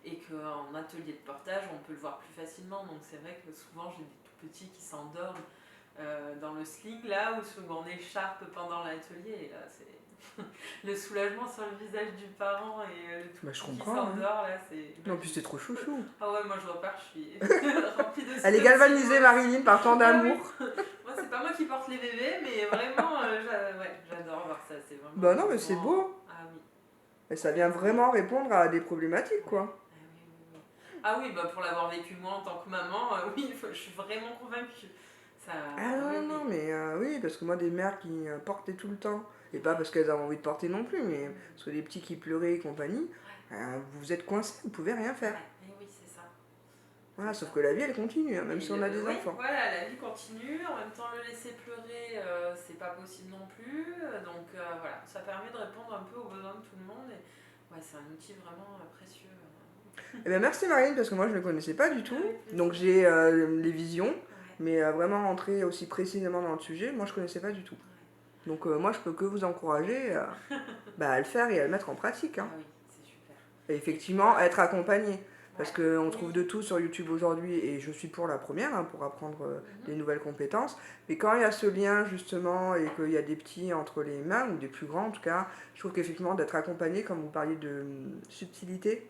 et qu'en atelier de portage, on peut le voir plus facilement. Donc c'est vrai que souvent, j'ai des tout petits qui s'endorment dans le sling là ou en écharpe pendant l'atelier. Et là, c'est le soulagement sur le visage du parent et le tout petit qui s'endort. Là, c'est... Non, puis c'est trop chouchou. Ah ouais, moi je repars, je suis remplie de... Elle est galvanisée, Marilyn, par tant d'amour. Ah oui. Moi, c'est pas moi qui porte les bébés, mais vraiment, j'adore voir ça. C'est vraiment... Bah non, mais c'est beau. Ah oui. Et ça vient vraiment répondre à des problématiques, quoi. Ah oui, bah pour l'avoir vécu moi en tant que maman, oui, je suis vraiment convaincue. Ça... Ah non, mais oui, parce que moi, des mères qui portaient tout le temps, et pas parce qu'elles avaient envie de porter non plus, mais parce que des petits qui pleuraient et compagnie, vous êtes coincés, vous pouvez rien faire. Ouais, oui, c'est ça. Voilà, sauf que la vie, elle continue, hein, même si on a des enfants. Voilà, la vie continue, en même temps le laisser pleurer, c'est pas possible non plus, donc voilà, ça permet de répondre un peu aux besoins de tout le monde, et ouais, c'est un outil vraiment précieux. Eh bien, merci Marine, parce que moi je ne le connaissais pas du tout, donc j'ai les visions, mais vraiment rentrer aussi précisément dans le sujet, moi je ne connaissais pas du tout. Donc moi je peux que vous encourager à le faire et à le mettre en pratique. Hein. Ah oui, c'est super. Et effectivement, être accompagné. Parce qu'on trouve de tout sur YouTube aujourd'hui, et je suis pour la première, hein, pour apprendre des nouvelles compétences. Mais quand il y a ce lien, justement, et qu'il y a des petits entre les mains, ou des plus grands en tout cas, je trouve qu'effectivement, d'être accompagné, comme vous parliez de subtilité,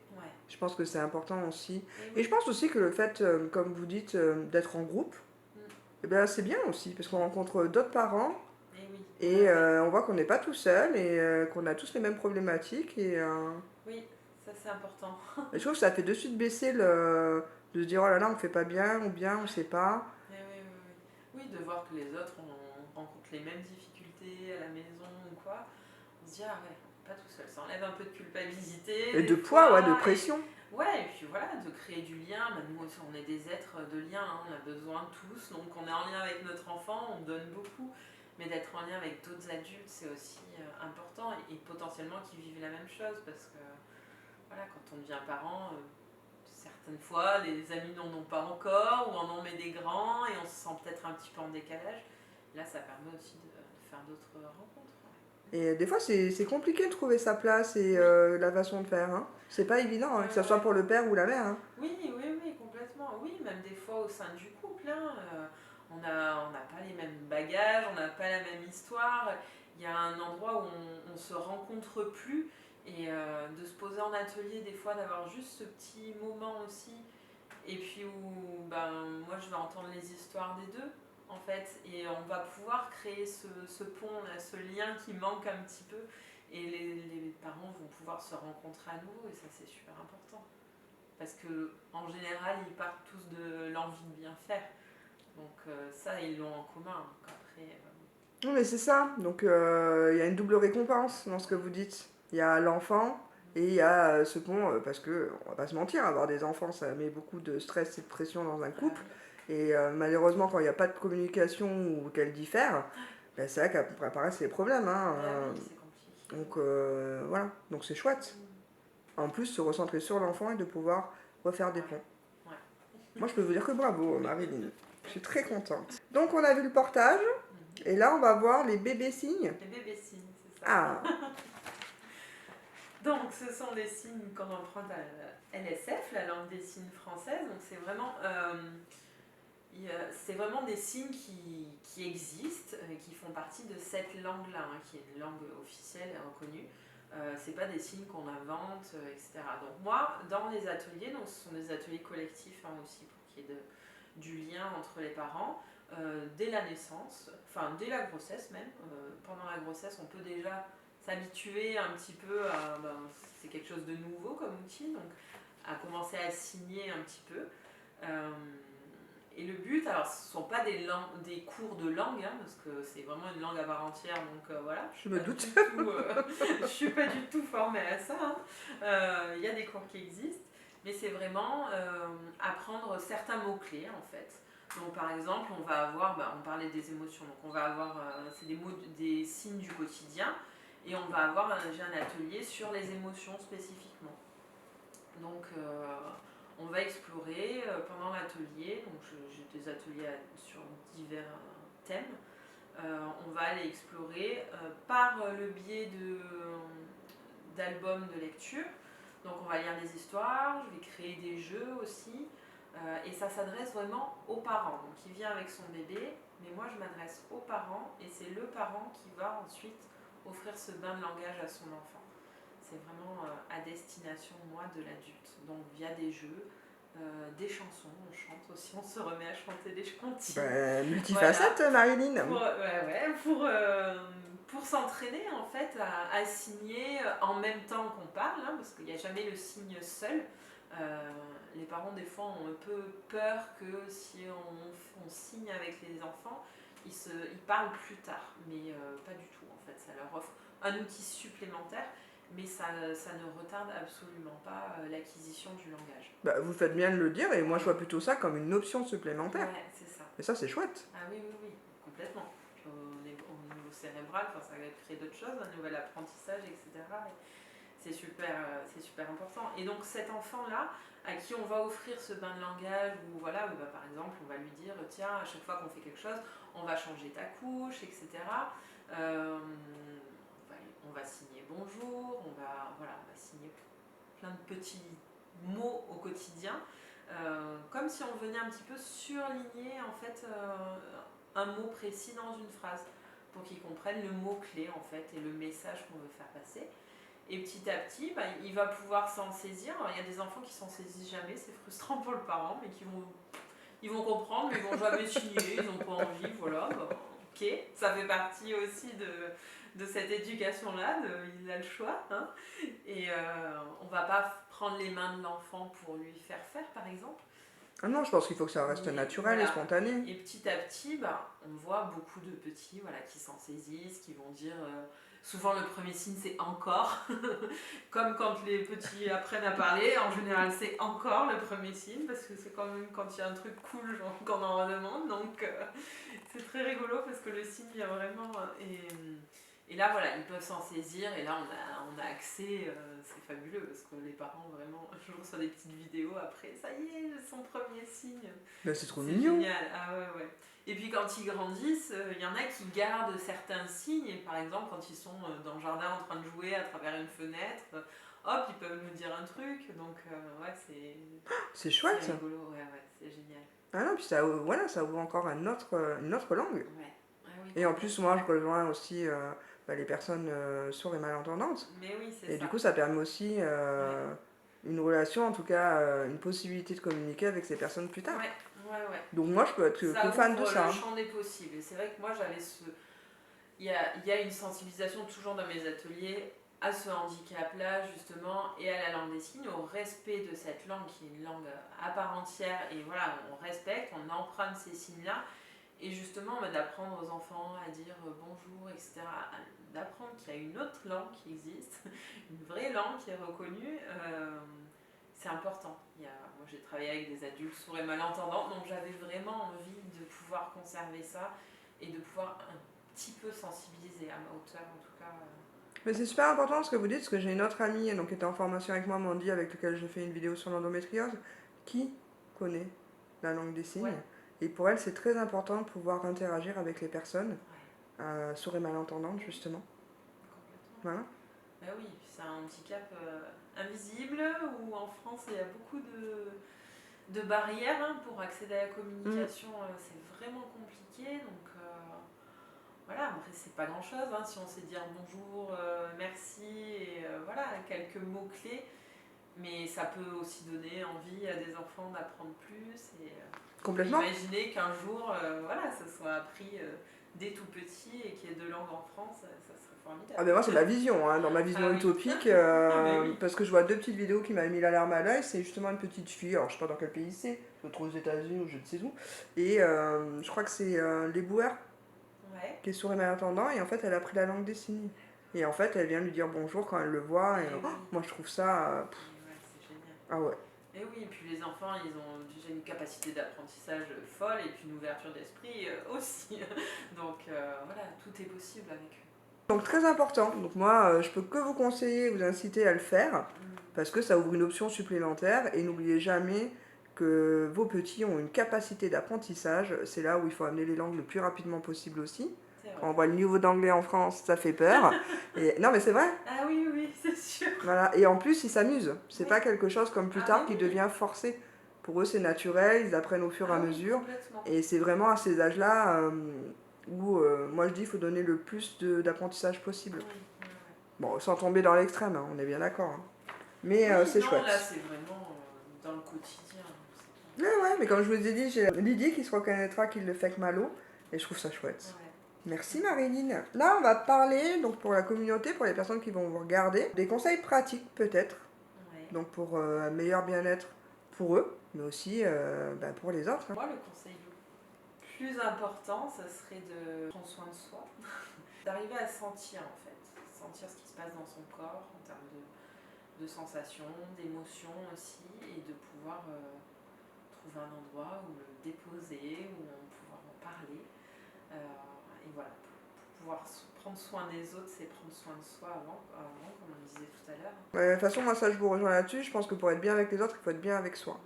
je pense que c'est important aussi. Et je pense aussi que le fait, comme vous dites, d'être en groupe, eh ben, c'est bien aussi, parce qu'on rencontre d'autres parents, et on voit qu'on n'est pas tout seul, et qu'on a tous les mêmes problématiques. Oui. Ça, c'est important. Je trouve que ça fait de suite baisser de se dire oh là là, on fait pas bien, ou bien on sait pas. Oui, de voir que les autres rencontrent les mêmes difficultés à la maison ou quoi. On se dit ah ouais, pas tout seul. Ça enlève un peu de culpabilité. Et de poids, de pression. Et puis voilà, de créer du lien. Nous aussi, on est des êtres de lien, hein, on a besoin tous. Donc on est en lien avec notre enfant, on donne beaucoup. Mais d'être en lien avec d'autres adultes, c'est aussi important. Et potentiellement qui vivent la même chose parce que voilà, quand on devient parent, certaines fois, les amis n'en ont pas encore, ou en ont mais des grands, et on se sent peut-être un petit peu en décalage. Là, ça permet aussi de faire d'autres rencontres. Et des fois, c'est compliqué de trouver sa place et la façon de faire. Hein. C'est pas évident, hein, que ce soit pour le père ou la mère. Hein. Oui, complètement. Oui, même des fois au sein du couple, hein, on n'a pas les mêmes bagages, on n'a pas la même histoire. Il y a un endroit où on se rencontre plus. Et de se poser en atelier des fois, d'avoir juste ce petit moment aussi, et puis où moi je vais entendre les histoires des deux en fait, et on va pouvoir créer ce pont, là, ce lien qui manque un petit peu, et les parents vont pouvoir se rencontrer à nouveau, et ça c'est super important, parce que en général ils partent tous de l'envie de bien faire, donc ça ils l'ont en commun. Après, Non mais c'est ça, donc il y a une double récompense dans ce que vous dites. Il y a l'enfant et il y a ce pont, parce que, on va pas se mentir, avoir des enfants, ça met beaucoup de stress et de pression dans un couple. Et malheureusement, quand il n'y a pas de communication ou qu'elle diffère, c'est là qu'apparaissent les problèmes. Hein. Donc voilà, donc c'est chouette. En plus, se recentrer sur l'enfant et de pouvoir refaire des ponts. Moi, je peux vous dire que bravo, Marilyn. Je suis très contente. Donc, on a vu le portage. Et là, on va voir les bébés signes. Les bébés signes, c'est ça. Ah, Donc, ce sont des signes qu'on emprunte à la LSF, la langue des signes française. Donc, c'est vraiment des signes qui existent, qui font partie de cette langue-là, hein, qui est une langue officielle et reconnue. C'est pas des signes qu'on invente, etc. Donc moi, dans les ateliers, donc ce sont des ateliers collectifs, hein, aussi pour qu'il y ait du lien entre les parents, dès la naissance, enfin dès la grossesse même. Pendant la grossesse, on peut déjà s'habituer un petit peu à, c'est quelque chose de nouveau comme outil, donc à commencer à signer un petit peu. Et le but, alors ce ne sont pas des cours de langue, hein, parce que c'est vraiment une langue à part entière, donc voilà. je me doute. Je ne suis pas du tout formée à ça. Il y a des cours qui existent, mais c'est vraiment apprendre certains mots-clés en fait. Donc par exemple, on va avoir, on parlait des émotions, donc on va avoir, c'est des mots, des signes du quotidien, et on va avoir j'ai un atelier sur les émotions spécifiquement. Donc on va explorer pendant l'atelier, donc j'ai des ateliers sur divers thèmes. On va aller explorer par le biais d'albums de lecture. Donc on va lire des histoires, je vais créer des jeux aussi. Et ça s'adresse vraiment aux parents. Donc il vient avec son bébé, mais moi je m'adresse aux parents et c'est le parent qui va ensuite offrir ce bain de langage à son enfant. C'est vraiment à destination, moi, de l'adulte. Donc via des jeux, des chansons, on chante aussi, on se remet à chanter des chantines. Multifacette, voilà. Marilyn. Pour s'entraîner en fait à signer en même temps qu'on parle, hein, parce qu'il n'y a jamais le signe seul. Les parents des fois ont un peu peur que si on signe avec les enfants, ils parlent plus tard, mais pas du tout en fait, ça leur offre un outil supplémentaire. Mais ça ne retarde absolument pas l'acquisition du langage. Vous faites bien de le dire, et moi je vois plutôt ça comme une option supplémentaire. Ouais, c'est ça. Et ça, c'est chouette. Ah oui, complètement. Au niveau cérébral, ça va créer d'autres choses, un nouvel apprentissage, etc. C'est super important. Et donc cet enfant-là, à qui on va offrir ce bain de langage, ou voilà, par exemple, on va lui dire, tiens, à chaque fois qu'on fait quelque chose, on va changer ta couche, etc. On va signer bonjour, on va signer plein de petits mots au quotidien, comme si on venait un petit peu surligner en fait un mot précis dans une phrase, pour qu'ils comprennent le mot-clé en fait et le message qu'on veut faire passer. Et petit à petit, il va pouvoir s'en saisir. Alors, il y a des enfants qui s'en saisissent jamais, c'est frustrant pour le parent, mais ils vont comprendre, mais ils vont jamais signer, ils n'ont pas envie, voilà. Ok, ça fait partie aussi de cette éducation-là, il a le choix. Hein. Et on va pas prendre les mains de l'enfant pour lui faire faire, par exemple. Ah non, je pense qu'il faut que ça reste naturel et spontané. Et petit à petit, on voit beaucoup de petits qui s'en saisissent, qui vont dire... souvent le premier signe c'est encore, comme quand les petits apprennent à parler, en général c'est encore le premier signe, parce que c'est quand même quand il y a un truc cool qu'on en redemande, donc c'est très rigolo parce que le signe vient vraiment... Et là, voilà, ils peuvent s'en saisir, et là, on a accès, c'est fabuleux, parce que les parents, vraiment, je reçois des petites vidéos après, ça y est, son premier signe. C'est trop mignon. C'est génial, ah ouais. Et puis quand ils grandissent, il y en a qui gardent certains signes, et par exemple, quand ils sont dans le jardin en train de jouer à travers une fenêtre, hop, ils peuvent nous dire un truc, donc c'est chouette. C'est rigolo, c'est génial. Ah non, puis ça ouvre encore une autre langue. Ouais. Ah oui, et en plus, moi, je rejoins aussi... les personnes sourdes et malentendantes. Mais oui, c'est et ça. Du coup, ça permet aussi une relation, en tout cas, une possibilité de communiquer avec ces personnes plus tard. Ouais. Donc moi, je peux être que fan de ça. Ça ouvre le champ des possibles. Et c'est vrai que moi, j'avais il y a une sensibilisation toujours dans mes ateliers à ce handicap-là, justement, et à la langue des signes, au respect de cette langue qui est une langue à part entière. Et voilà, on respecte, on emprunte ces signes-là. Et justement, d'apprendre aux enfants à dire bonjour, etc., d'apprendre qu'il y a une autre langue qui existe, une vraie langue qui est reconnue, c'est important. Moi, j'ai travaillé avec des adultes sourds et malentendants, donc j'avais vraiment envie de pouvoir conserver ça et de pouvoir un petit peu sensibiliser à ma hauteur, en tout cas. Mais c'est super important ce que vous dites, parce que j'ai une autre amie qui était en formation avec moi, Mandy, avec laquelle j'ai fait une vidéo sur l'endométriose, qui connaît la langue des signes. Ouais. Et pour elle, c'est très important de pouvoir interagir avec les personnes sourdes et malentendantes, justement. Voilà. Ben oui, c'est un handicap invisible où en France il y a beaucoup de barrières pour accéder à la Mm. communication, c'est vraiment compliqué. Donc voilà, après c'est pas grand chose si on sait dire bonjour, merci et voilà, quelques mots-clés. Mais ça peut aussi donner envie à des enfants d'apprendre plus et Complètement. imaginer qu'un jour, voilà, ça soit appris dès tout petit et qu'il y ait 2 langues en France, ça serait formidable. Ah ben moi c'est ma vision, hein, dans ma vision Ah oui. utopique, Oui. parce que je vois 2 petites vidéos qui m'avaient mis l'alarme à l'œil, c'est justement une petite fille, alors je sais pas dans quel pays c'est, je me trouve aux États-Unis ou je ne sais où, et je crois que c'est les boueurs Ouais. qui est sourd et malentendant, et en fait elle a appris la langue des signes. Et en fait elle vient lui dire bonjour quand elle le voit, et Oui. moi je trouve ça... Ouais, c'est génial. ah ouais. Et oui, et puis les enfants, ils ont déjà une capacité d'apprentissage folle et puis une ouverture d'esprit aussi. Donc voilà, tout est possible avec eux. Donc très important, donc moi je peux que vous conseiller, vous inciter à le faire, parce que ça ouvre une option supplémentaire, et n'oubliez jamais que vos petits ont une capacité d'apprentissage, c'est là où il faut amener les langues le plus rapidement possible aussi. Quand on voit le niveau d'anglais en France, ça fait peur. Et... non mais c'est vrai. Ah oui, c'est sûr. Voilà. Et en plus ils s'amusent, c'est Oui. pas quelque chose comme plus tard qui devient forcé. Pour eux c'est naturel, ils apprennent au fur et à mesure, et c'est vraiment à ces âges-là où moi je dis qu'il faut donner le plus d'apprentissage possible. Oui. Bon, sans tomber dans l'extrême, on est bien d'accord. Hein. Mais c'est chouette. Là c'est vraiment dans le quotidien. Ouais, mais comme je vous ai dit, j'ai Lydie qui se reconnaîtra qu'il le fait avec Malo, et je trouve ça chouette. Ouais. Merci Marilyn. Là, on va parler, donc pour la communauté, pour les personnes qui vont vous regarder, des conseils pratiques peut-être, donc pour un meilleur bien-être pour eux, mais aussi pour les autres. Moi, le conseil le plus important, ça serait de prendre soin de soi, d'arriver à sentir en fait, sentir ce qui se passe dans son corps en termes de sensations, d'émotions aussi, et de pouvoir trouver un endroit où le déposer, où on pouvoir en parler. Et voilà, pour pouvoir prendre soin des autres, c'est prendre soin de soi avant comme on disait tout à l'heure. De toute façon, moi ça je vous rejoins là-dessus, je pense que pour être bien avec les autres, il faut être bien avec soi.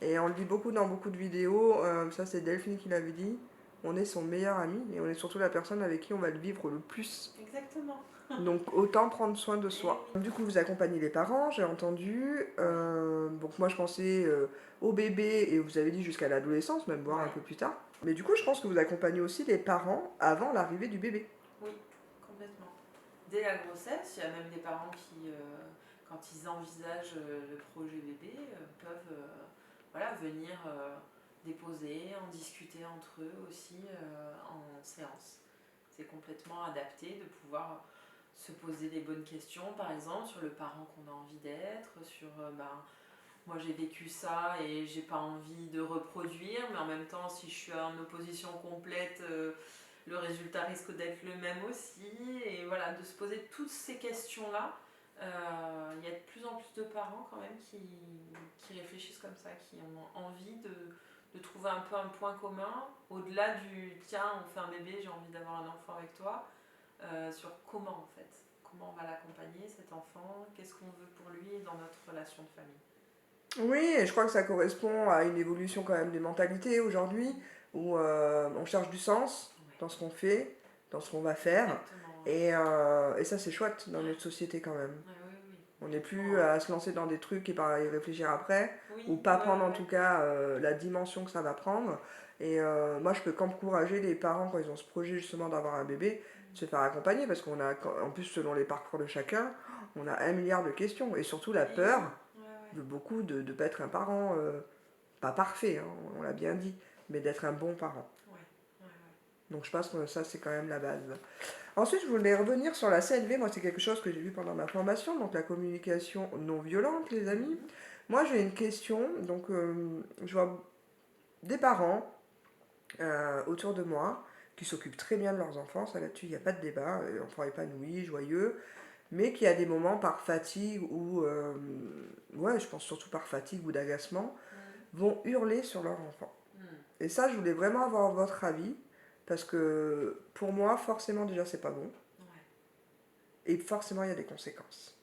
Et on le dit beaucoup dans beaucoup de vidéos, ça c'est Delphine qui l'avait dit, on est son meilleur ami et on est surtout la personne avec qui on va le vivre le plus. Exactement. Donc autant prendre soin de soi. Du coup vous accompagnez les parents, j'ai entendu, donc moi je pensais au bébé et vous avez dit jusqu'à l'adolescence, même voire un peu plus tard. Mais du coup je pense que vous accompagnez aussi les parents avant l'arrivée du bébé. Oui, complètement. Dès la grossesse, il y a même des parents qui, quand ils envisagent le projet bébé, peuvent venir déposer, en discuter entre eux aussi en séance. C'est complètement adapté de pouvoir se poser les bonnes questions, par exemple, sur le parent qu'on a envie d'être, sur moi j'ai vécu ça et j'ai pas envie de reproduire, mais en même temps, si je suis en opposition complète, le résultat risque d'être le même aussi. Et voilà, de se poser toutes ces questions-là. Il y a de plus en plus de parents quand même qui réfléchissent comme ça, qui ont envie de trouver un peu un point commun, au-delà du tiens, on fait un bébé, j'ai envie d'avoir un enfant avec toi, sur comment en fait, comment on va l'accompagner cet enfant, qu'est-ce qu'on veut pour lui dans notre relation de famille. Oui, et je crois que ça correspond à une évolution quand même des mentalités aujourd'hui, où on cherche du sens dans ce qu'on fait, dans ce qu'on va faire, et ça c'est chouette dans notre société quand même. On n'est plus à se lancer dans des trucs et pas y réfléchir après, ou pas prendre en tout cas la dimension que ça va prendre. Et moi je peux qu'encourager les parents quand ils ont ce projet justement d'avoir un bébé, de se faire accompagner, parce qu'on a, en plus selon les parcours de chacun, on a 1 milliard de questions, et surtout la peur de beaucoup de ne pas être un parent, pas parfait, hein, on l'a bien dit, mais d'être un bon parent. Donc je pense que ça c'est quand même la base. Ensuite je voulais revenir sur la CNV, moi c'est quelque chose que j'ai vu pendant ma formation, donc la communication non violente les amis. Moi j'ai une question, donc je vois des parents autour de moi qui s'occupent très bien de leurs enfants, ça là-dessus il n'y a pas de débat, enfants épanouis, joyeux, mais qui à des moments par fatigue ou, je pense surtout par fatigue ou d'agacement, vont hurler sur leur enfant. Et ça, je voulais vraiment avoir votre avis, parce que pour moi, forcément déjà c'est pas bon, et forcément il y a des conséquences.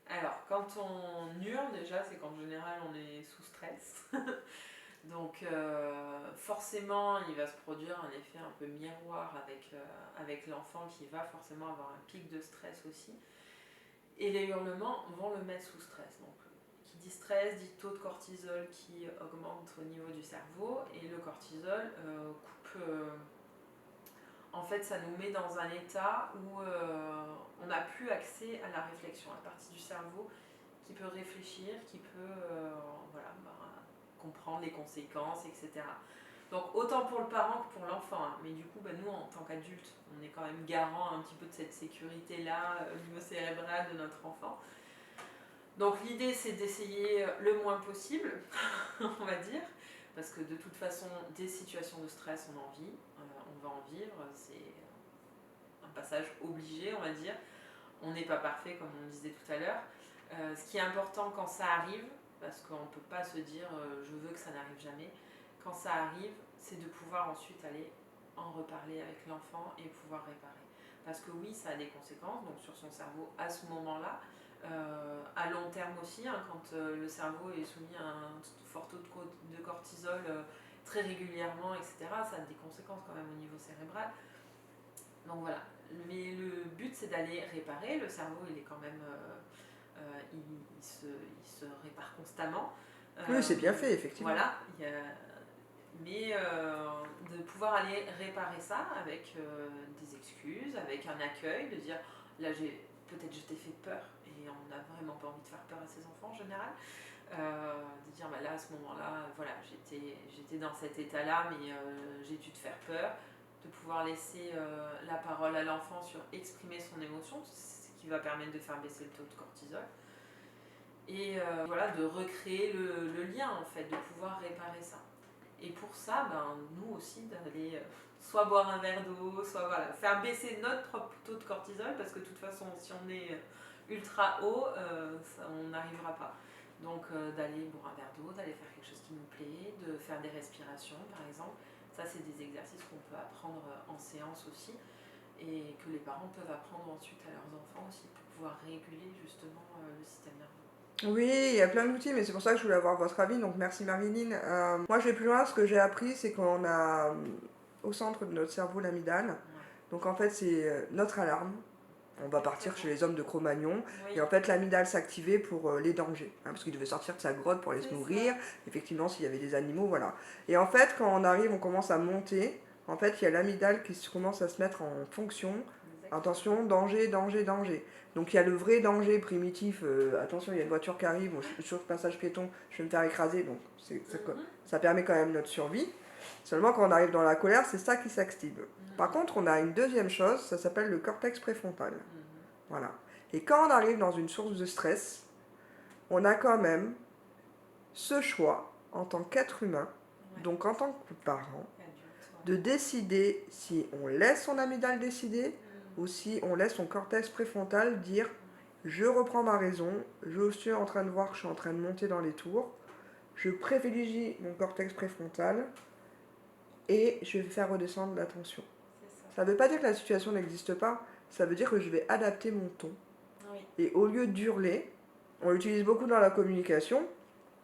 Alors, quand on hurle déjà, c'est qu'en général on est sous stress. Donc forcément, il va se produire un effet un peu miroir avec l'enfant qui va forcément avoir un pic de stress aussi. Et les hurlements vont le mettre sous stress. Donc, qui dit stress dit taux de cortisol qui augmente au niveau du cerveau. Et le cortisol coupe. En fait, ça nous met dans un état où on n'a plus accès à la réflexion, à la partie du cerveau qui peut réfléchir, qui peut comprendre les conséquences, etc. Donc autant pour le parent que pour l'enfant, hein. Mais du coup, nous, en tant qu'adultes, on est quand même garant un petit peu de cette sécurité-là au niveau cérébral de notre enfant. Donc l'idée, c'est d'essayer le moins possible, on va dire, parce que de toute façon, des situations de stress, on en vit, on va en vivre, c'est un passage obligé, on va dire. On n'est pas parfait, comme on le disait tout à l'heure. Ce qui est important quand ça arrive, parce qu'on ne peut pas se dire je veux que ça n'arrive jamais, quand ça arrive, c'est de pouvoir ensuite aller en reparler avec l'enfant et pouvoir réparer. Parce que oui, ça a des conséquences donc sur son cerveau à ce moment-là, à long terme aussi, hein, quand le cerveau est soumis à un fort taux de cortisol très régulièrement, etc., ça a des conséquences quand même au niveau cérébral. Donc voilà, mais le but c'est d'aller réparer, le cerveau il est quand même, il se répare constamment. Oui, c'est bien fait, effectivement. Voilà, mais de pouvoir aller réparer ça avec des excuses, avec un accueil, de dire là peut-être je t'ai fait peur et on n'a vraiment pas envie de faire peur à ses enfants en général. De dire là à ce moment-là, voilà, j'étais dans cet état-là, mais j'ai dû te faire peur, de pouvoir laisser la parole à l'enfant sur exprimer son émotion, ce qui va permettre de faire baisser le taux de cortisol. Et voilà, de recréer le lien en fait, de pouvoir réparer ça. Et pour ça, nous aussi, d'aller soit boire un verre d'eau, soit faire baisser notre propre taux de cortisol, parce que de toute façon, si on est ultra haut, on n'arrivera pas. Donc d'aller boire un verre d'eau, d'aller faire quelque chose qui nous plaît, de faire des respirations par exemple. Ça, c'est des exercices qu'on peut apprendre en séance aussi et que les parents peuvent apprendre ensuite à leurs enfants aussi pour pouvoir réguler justement le système nerveux. Oui, il y a plein d'outils, mais c'est pour ça que je voulais avoir votre avis, donc merci Marilyn. Moi, je vais plus loin, ce que j'ai appris, c'est qu'on a au centre de notre cerveau l'amygdale. Donc en fait, c'est notre alarme. On va partir chez les hommes de Cro-Magnon. Oui. Et en fait, l'amygdale s'activait pour les dangers. Parce qu'il devait sortir de sa grotte pour aller se nourrir. Effectivement, s'il y avait des animaux, voilà. Et en fait, quand on arrive, on commence à monter. En fait, il y a l'amygdale qui commence à se mettre en fonction. Attention, danger, danger, danger. Donc il y a le vrai danger primitif. Attention, il y a une voiture qui arrive. Je suis sur le passage piéton, je vais me faire écraser. Donc ça permet quand même notre survie. Seulement, quand on arrive dans la colère, c'est ça qui s'active. Par contre, on a une deuxième chose, ça s'appelle le cortex préfrontal. Voilà. Et quand on arrive dans une source de stress, on a quand même ce choix en tant qu'être humain, donc en tant que parent, de décider si on laisse son amygdale décider ou si on laisse son cortex préfrontal dire je reprends ma raison, je suis en train de voir que je suis en train de monter dans les tours, je privilégie mon cortex préfrontal et je vais faire redescendre la tension. Ça ne veut pas dire que la situation n'existe pas, ça veut dire que je vais adapter mon ton. Oui. Et au lieu d'hurler, on l'utilise beaucoup dans la communication.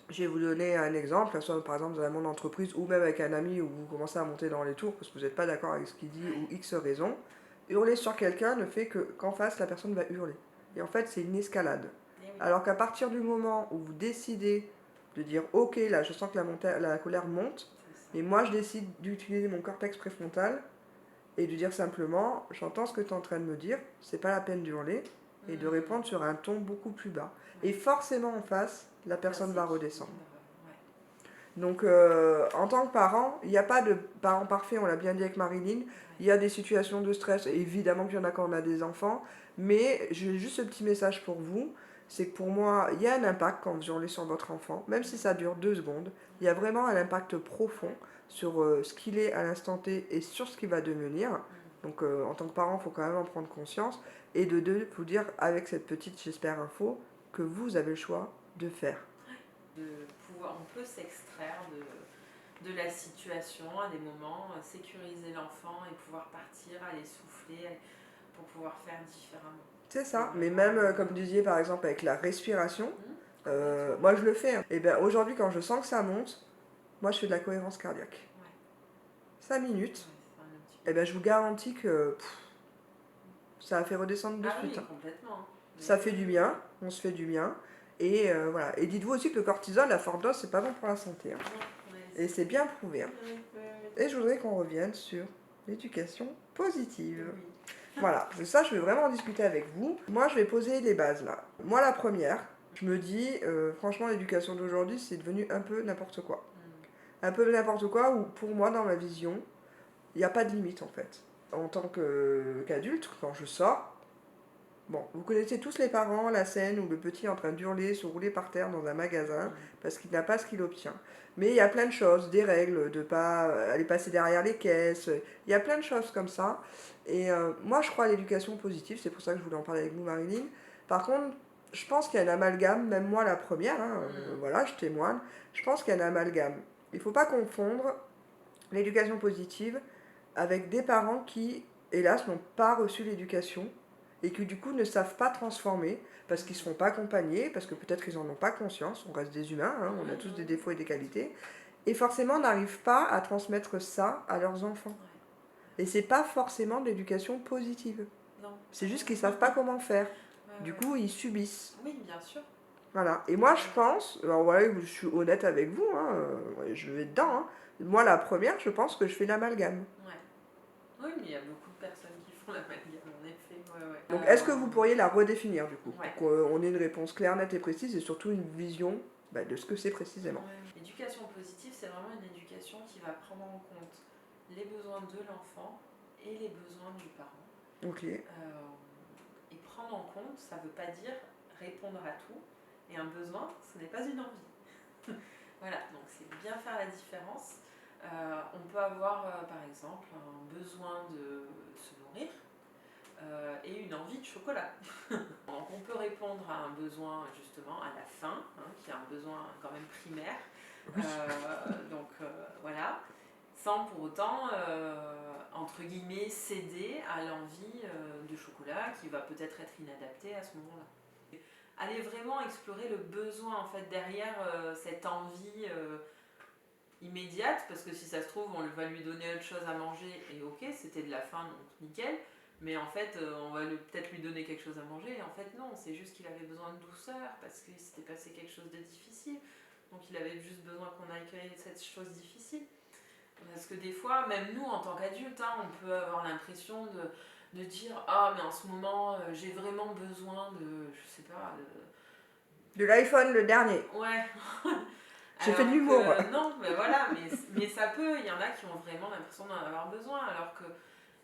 Je vais vous donner un exemple, soit par exemple dans mon entreprise ou même avec un ami où vous commencez à monter dans les tours parce que vous n'êtes pas d'accord avec ce qu'il dit ou X raison. Hurler sur quelqu'un ne fait qu'en face, la personne va hurler. Et en fait, c'est une escalade. Alors qu'à partir du moment où vous décidez de dire « Ok, là, je sens que la colère monte, et moi, je décide d'utiliser mon cortex préfrontal et de dire simplement « J'entends ce que tu es en train de me dire, c'est pas la peine d'hurler. » et de répondre sur un ton beaucoup plus bas. Et forcément, en face, la personne va redescendre. Donc, en tant que parent, il n'y a pas de parent parfait, on l'a bien dit avec Marilyn. Il y a des situations de stress, évidemment qu'il y en a quand on a des enfants. Mais j'ai juste ce petit message pour vous, c'est que pour moi, il y a un impact quand vous hurlez sur votre enfant, même si ça dure 2 secondes. Il y a vraiment un impact profond sur ce qu'il est à l'instant T et sur ce qu'il va devenir. Donc, en tant que parent, il faut quand même en prendre conscience. Et de deux, vous dire, avec cette petite, j'espère, info, que vous avez le choix de faire. On peut s'extraire de la situation à des moments, sécuriser l'enfant et pouvoir partir, aller souffler pour pouvoir faire différemment. C'est ça, mais même comme vous disiez par exemple avec la respiration, moi je le fais. Et bien aujourd'hui quand je sens que ça monte, moi je fais de la cohérence cardiaque. Ouais. 5 minutes, Ouais, c'est un petit peu. et ben je vous garantis que ça a fait redescendre de Ah suite. oui, Hein. complètement. Ça fait du bien, on se fait du bien. Et voilà. Et dites-vous aussi que le cortisol, la forte dose, c'est pas bon pour la santé. Hein. Non, Et c'est bien prouvé. Hein. oui. Et je voudrais qu'on revienne sur l'éducation positive. Oui. Voilà, de ça je vais vraiment en discuter avec vous. Moi je vais poser les bases là. Moi la première, je me dis, franchement l'éducation d'aujourd'hui c'est devenu un peu n'importe quoi. Un peu n'importe quoi où pour moi dans ma vision, il n'y a pas de limite en fait. En tant qu'adulte, quand je sors, bon, vous connaissez tous les parents, la scène où le petit est en train d'hurler, se rouler par terre dans un magasin parce qu'il n'a pas ce qu'il obtient. Mais il y a plein de choses, des règles, de pas aller passer derrière les caisses, il y a plein de choses comme ça. Et moi je crois à l'éducation positive, c'est pour ça que je voulais en parler avec vous Marilyn. Par contre, je pense qu'il y a un amalgame, même moi la première, hein, voilà, je témoigne, je pense qu'il y a un amalgame. Il ne faut pas confondre l'éducation positive avec des parents qui, hélas, n'ont pas reçu l'éducation et qui du coup ne savent pas transformer parce qu'ils ne se font pas accompagner, parce que peut-être ils n'en ont pas conscience, on reste des humains, hein, on a tous des défauts et des qualités, et forcément n'arrivent pas à transmettre ça à leurs enfants. Et c'est pas forcément de l'éducation positive. Non. C'est juste qu'ils savent pas comment faire. Ouais, Du coup, ils subissent. Oui, bien sûr. Voilà. Et moi, je pense, alors voilà, je suis honnête avec vous, hein, je vais dedans. Hein. Moi, la première, je pense que je fais l'amalgame. Ouais. Oui, mais il y a beaucoup de personnes qui font l'amalgame, en effet. Ouais. Donc, est-ce que vous pourriez la redéfinir, du coup, Ouais. pour qu'on ait une réponse claire, nette et précise, et surtout une vision de ce que c'est précisément. Ouais. L'éducation positive, c'est vraiment une éducation qui va prendre en compte les besoins de l'enfant et les besoins du parent. Ok. Et prendre en compte, ça ne veut pas dire répondre à tout. Et un besoin, ce n'est pas une envie. Voilà, donc c'est bien faire la différence. On peut avoir, par exemple, un besoin de se nourrir et une envie de chocolat. Donc on peut répondre à un besoin, justement, à la faim, hein, qui est un besoin quand même primaire. Oui. Voilà, sans pour autant, entre guillemets, céder à l'envie de chocolat qui va peut-être être inadaptée à ce moment-là. Aller vraiment explorer le besoin en fait derrière cette envie immédiate, parce que si ça se trouve on va lui donner autre chose à manger et ok, c'était de la faim donc nickel, mais en fait on va peut-être lui donner quelque chose à manger et en fait non, c'est juste qu'il avait besoin de douceur parce qu'il s'était passé quelque chose de difficile, donc il avait juste besoin qu'on accueille cette chose difficile. Parce que des fois, même nous en tant qu'adultes, hein, on peut avoir l'impression de dire ah mais en ce moment j'ai vraiment besoin de, je sais pas, De l'iPhone, le dernier. ouais. J'ai fait de l'humour. Non, mais voilà, mais ça peut, il y en a qui ont vraiment l'impression d'en avoir besoin, alors que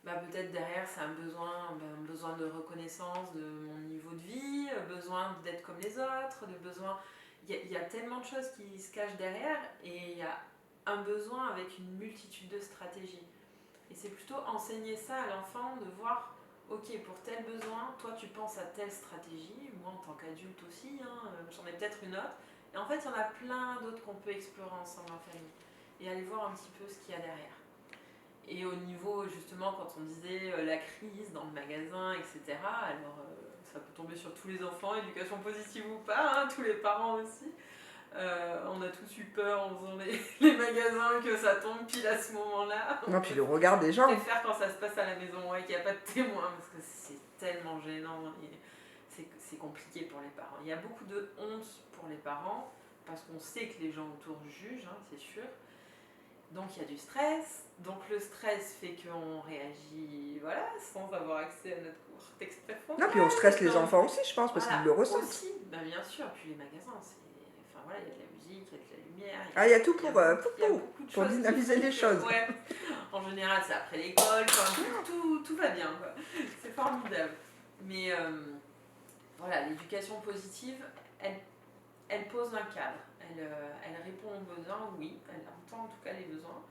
peut-être derrière c'est un besoin de reconnaissance de mon niveau de vie, besoin d'être comme les autres, il y a tellement de choses qui se cachent derrière et il y a un besoin avec une multitude de stratégies. Et c'est plutôt enseigner ça à l'enfant, de voir, ok, pour tel besoin, toi tu penses à telle stratégie, moi en tant qu'adulte aussi, hein, j'en ai peut-être une autre. Et en fait, il y en a plein d'autres qu'on peut explorer ensemble en famille et aller voir un petit peu ce qu'il y a derrière. Et au niveau, justement, quand on disait la crise dans le magasin, etc., alors ça peut tomber sur tous les enfants, éducation positive ou pas, hein, tous les parents aussi. On a tous eu peur en faisant les magasins que ça tombe pile à ce moment-là. Non, puis le regard des gens. On préfère quand ça se passe à la maison, ouais, qu'il n'y a pas de témoin, parce que c'est tellement gênant. C'est compliqué pour les parents. Il y a beaucoup de honte pour les parents, parce qu'on sait que les gens autour jugent, hein, c'est sûr. Donc il y a du stress. Donc le stress fait qu'on réagit, voilà, sans avoir accès à notre cortex préfrontal. Non, puis on stresse les enfants aussi, je pense, parce voilà, qu'ils le ressentent. Aussi, bien sûr. Puis les magasins, enfin voilà, il y a de la musique, il y a de la lumière. Il y a tout pour dynamiser les choses. Ouais. En général, c'est après l'école, tout va bien, quoi. C'est formidable. Mais voilà, l'éducation positive, elle pose un cadre. Elle répond aux besoins, oui, elle entend en tout cas les besoins,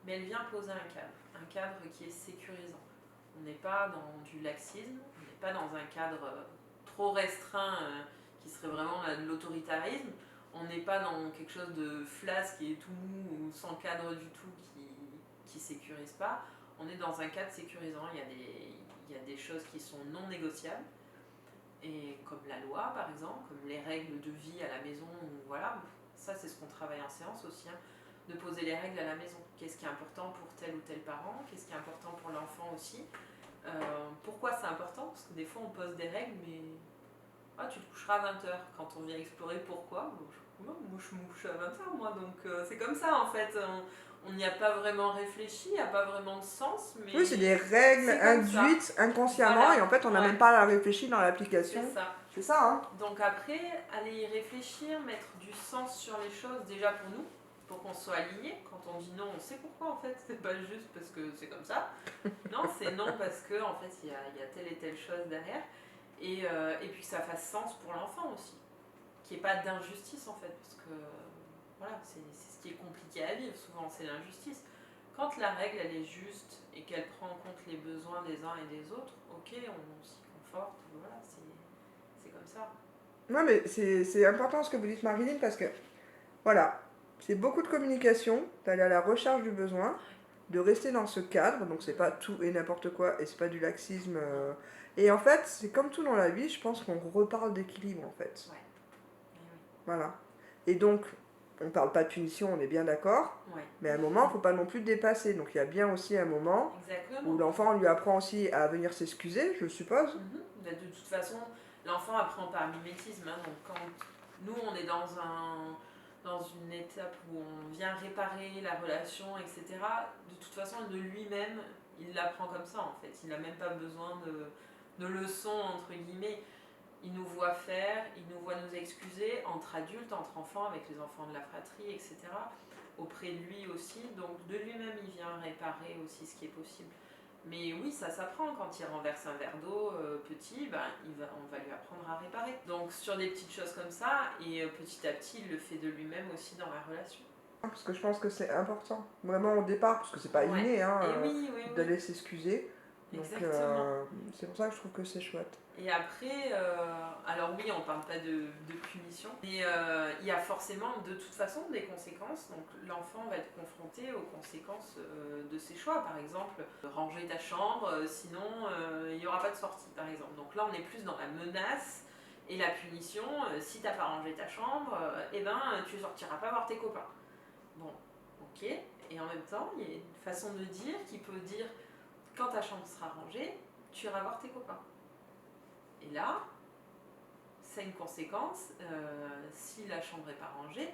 mais elle vient poser un cadre qui est sécurisant. On n'est pas dans du laxisme, on n'est pas dans un cadre trop restreint qui serait vraiment de l'autoritarisme, on n'est pas dans quelque chose de flasque qui est tout mou ou sans cadre du tout qui sécurise pas. On est dans un cadre sécurisant, il y a des choses qui sont non négociables, et comme la loi par exemple, comme les règles de vie à la maison, voilà, ça c'est ce qu'on travaille en séance aussi, hein. de poser les règles à la maison. Qu'est-ce qui est important pour tel ou tel parent, qu'est-ce qui est important pour l'enfant aussi. Pourquoi c'est important? Parce que des fois on pose des règles, mais tu te coucheras à 20h. Quand on vient explorer pourquoi, moi je me couche à 20h moi, donc c'est comme ça en fait. On n'y a pas vraiment réfléchi, il n'y a pas vraiment de sens. Mais oui, c'est des règles induites inconsciemment, voilà. Et en fait on n'a même pas à réfléchir dans l'application. C'est ça. C'est ça, hein. Donc après, aller y réfléchir, mettre du sens sur les choses, déjà pour nous, pour qu'on soit alignés. Quand on dit non, on sait pourquoi en fait, c'est pas juste parce que c'est comme ça. Non, c'est non parce que en fait il y a telle et telle chose derrière. Et puis que ça fasse sens pour l'enfant aussi. Qu'il n'y ait pas d'injustice en fait, parce que voilà, c'est ce qui est compliqué à vivre souvent, c'est l'injustice. Quand la règle elle est juste et qu'elle prend en compte les besoins des uns et des autres, ok, on s'y conforte, voilà, c'est comme ça. Non, mais c'est important ce que vous dites, Marilyn, parce que voilà, c'est beaucoup de communication, d'aller à la recherche du besoin, de rester dans ce cadre, donc c'est pas tout et n'importe quoi, et c'est pas du laxisme. Et en fait, c'est comme tout dans la vie, je pense qu'on reparle d'équilibre en fait. Ouais. Voilà. Et donc, on parle pas de punition, on est bien d'accord, mais à un moment, il ne faut pas non plus dépasser. Donc il y a bien aussi un moment où l'enfant lui apprend aussi à venir s'excuser, je suppose. De toute façon, l'enfant apprend par mimétisme. Hein, donc quand nous, on est dans une étape où on vient réparer la relation, etc., de toute façon, de lui-même, il l'apprend comme ça, en fait. Il n'a même pas besoin de leçons, entre guillemets. Il nous voit faire, il nous voit nous excuser, entre adultes, entre enfants, avec les enfants de la fratrie, etc., auprès de lui aussi. Donc de lui-même, il vient réparer aussi ce qui est possible. Mais oui, ça s'apprend. Quand il renverse un verre d'eau petit, on va lui apprendre à réparer. Donc sur des petites choses comme ça, et petit à petit, il le fait de lui-même aussi dans la relation. Parce que je pense que c'est important, vraiment au départ, parce que c'est pas inné, hein, d'aller s'excuser. Donc c'est pour ça que je trouve que c'est chouette. Et après, alors oui, on parle pas de punition, mais il y a forcément de toute façon des conséquences. Donc l'enfant va être confronté aux conséquences de ses choix. Par exemple, ranger ta chambre, sinon il n'y aura pas de sortie, par exemple. Donc là, on est plus dans la menace et la punition. Si tu n'as pas rangé ta chambre, tu sortiras pas voir tes copains. Bon, ok. Et en même temps, il y a une façon de dire qui peut dire, quand ta chambre sera rangée, tu iras voir tes copains. Et là, ça a une conséquence. Si la chambre n'est pas rangée,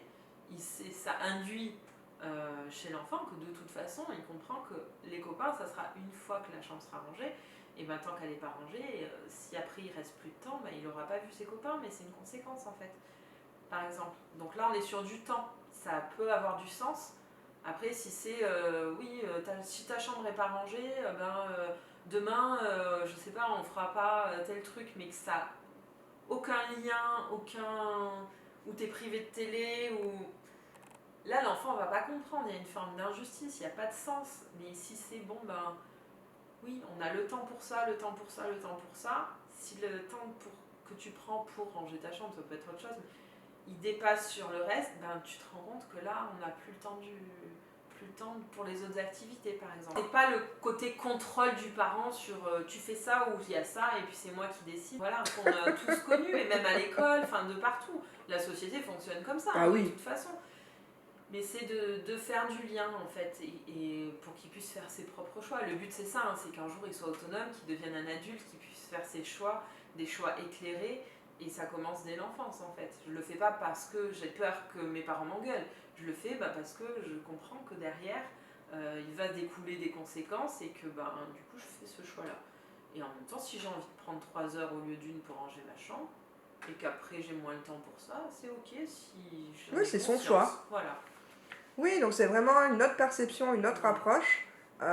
ça induit chez l'enfant que de toute façon, il comprend que les copains, ça sera une fois que la chambre sera rangée. Et tant qu'elle n'est pas rangée, si après il reste plus de temps, il n'aura pas vu ses copains, mais c'est une conséquence en fait. Par exemple. Donc là, on est sur du temps. Ça peut avoir du sens. Après, si c'est, si ta chambre n'est pas rangée, demain, je sais pas, on fera pas tel truc, mais que ça n'a aucun lien, où tu es privé de télé, ou... Là, l'enfant ne va pas comprendre, il y a une forme d'injustice, il n'y a pas de sens. Mais si c'est bon, oui, on a le temps pour ça, le temps pour ça, le temps pour ça. Si le temps que tu prends pour ranger ta chambre, ça peut être autre chose, mais il dépasse sur le reste, tu te rends compte que là, on n'a plus le temps pour les autres activités, par exemple. C'est pas le côté contrôle du parent sur tu fais ça ou il y a ça et puis c'est moi qui décide. Voilà, qu'on a tous connu, et même à l'école, de partout. La société fonctionne comme ça, de toute façon. Mais c'est de faire du lien, en fait, et pour qu'il puisse faire ses propres choix. Le but, c'est ça, c'est qu'un jour, il soit autonome, qu'il devienne un adulte, qu'il puisse faire ses choix, des choix éclairés. Et ça commence dès l'enfance en fait. Je le fais pas parce que j'ai peur que mes parents m'engueulent. Je le fais parce que je comprends que derrière, il va découler des conséquences et que du coup, je fais ce choix-là. Et en même temps, si j'ai envie de prendre 3 heures au lieu d'une pour ranger ma chambre, et qu'après j'ai moins le temps pour ça, c'est ok si je... Oui, c'est son choix. Voilà. Oui, donc c'est vraiment une autre perception, une autre approche.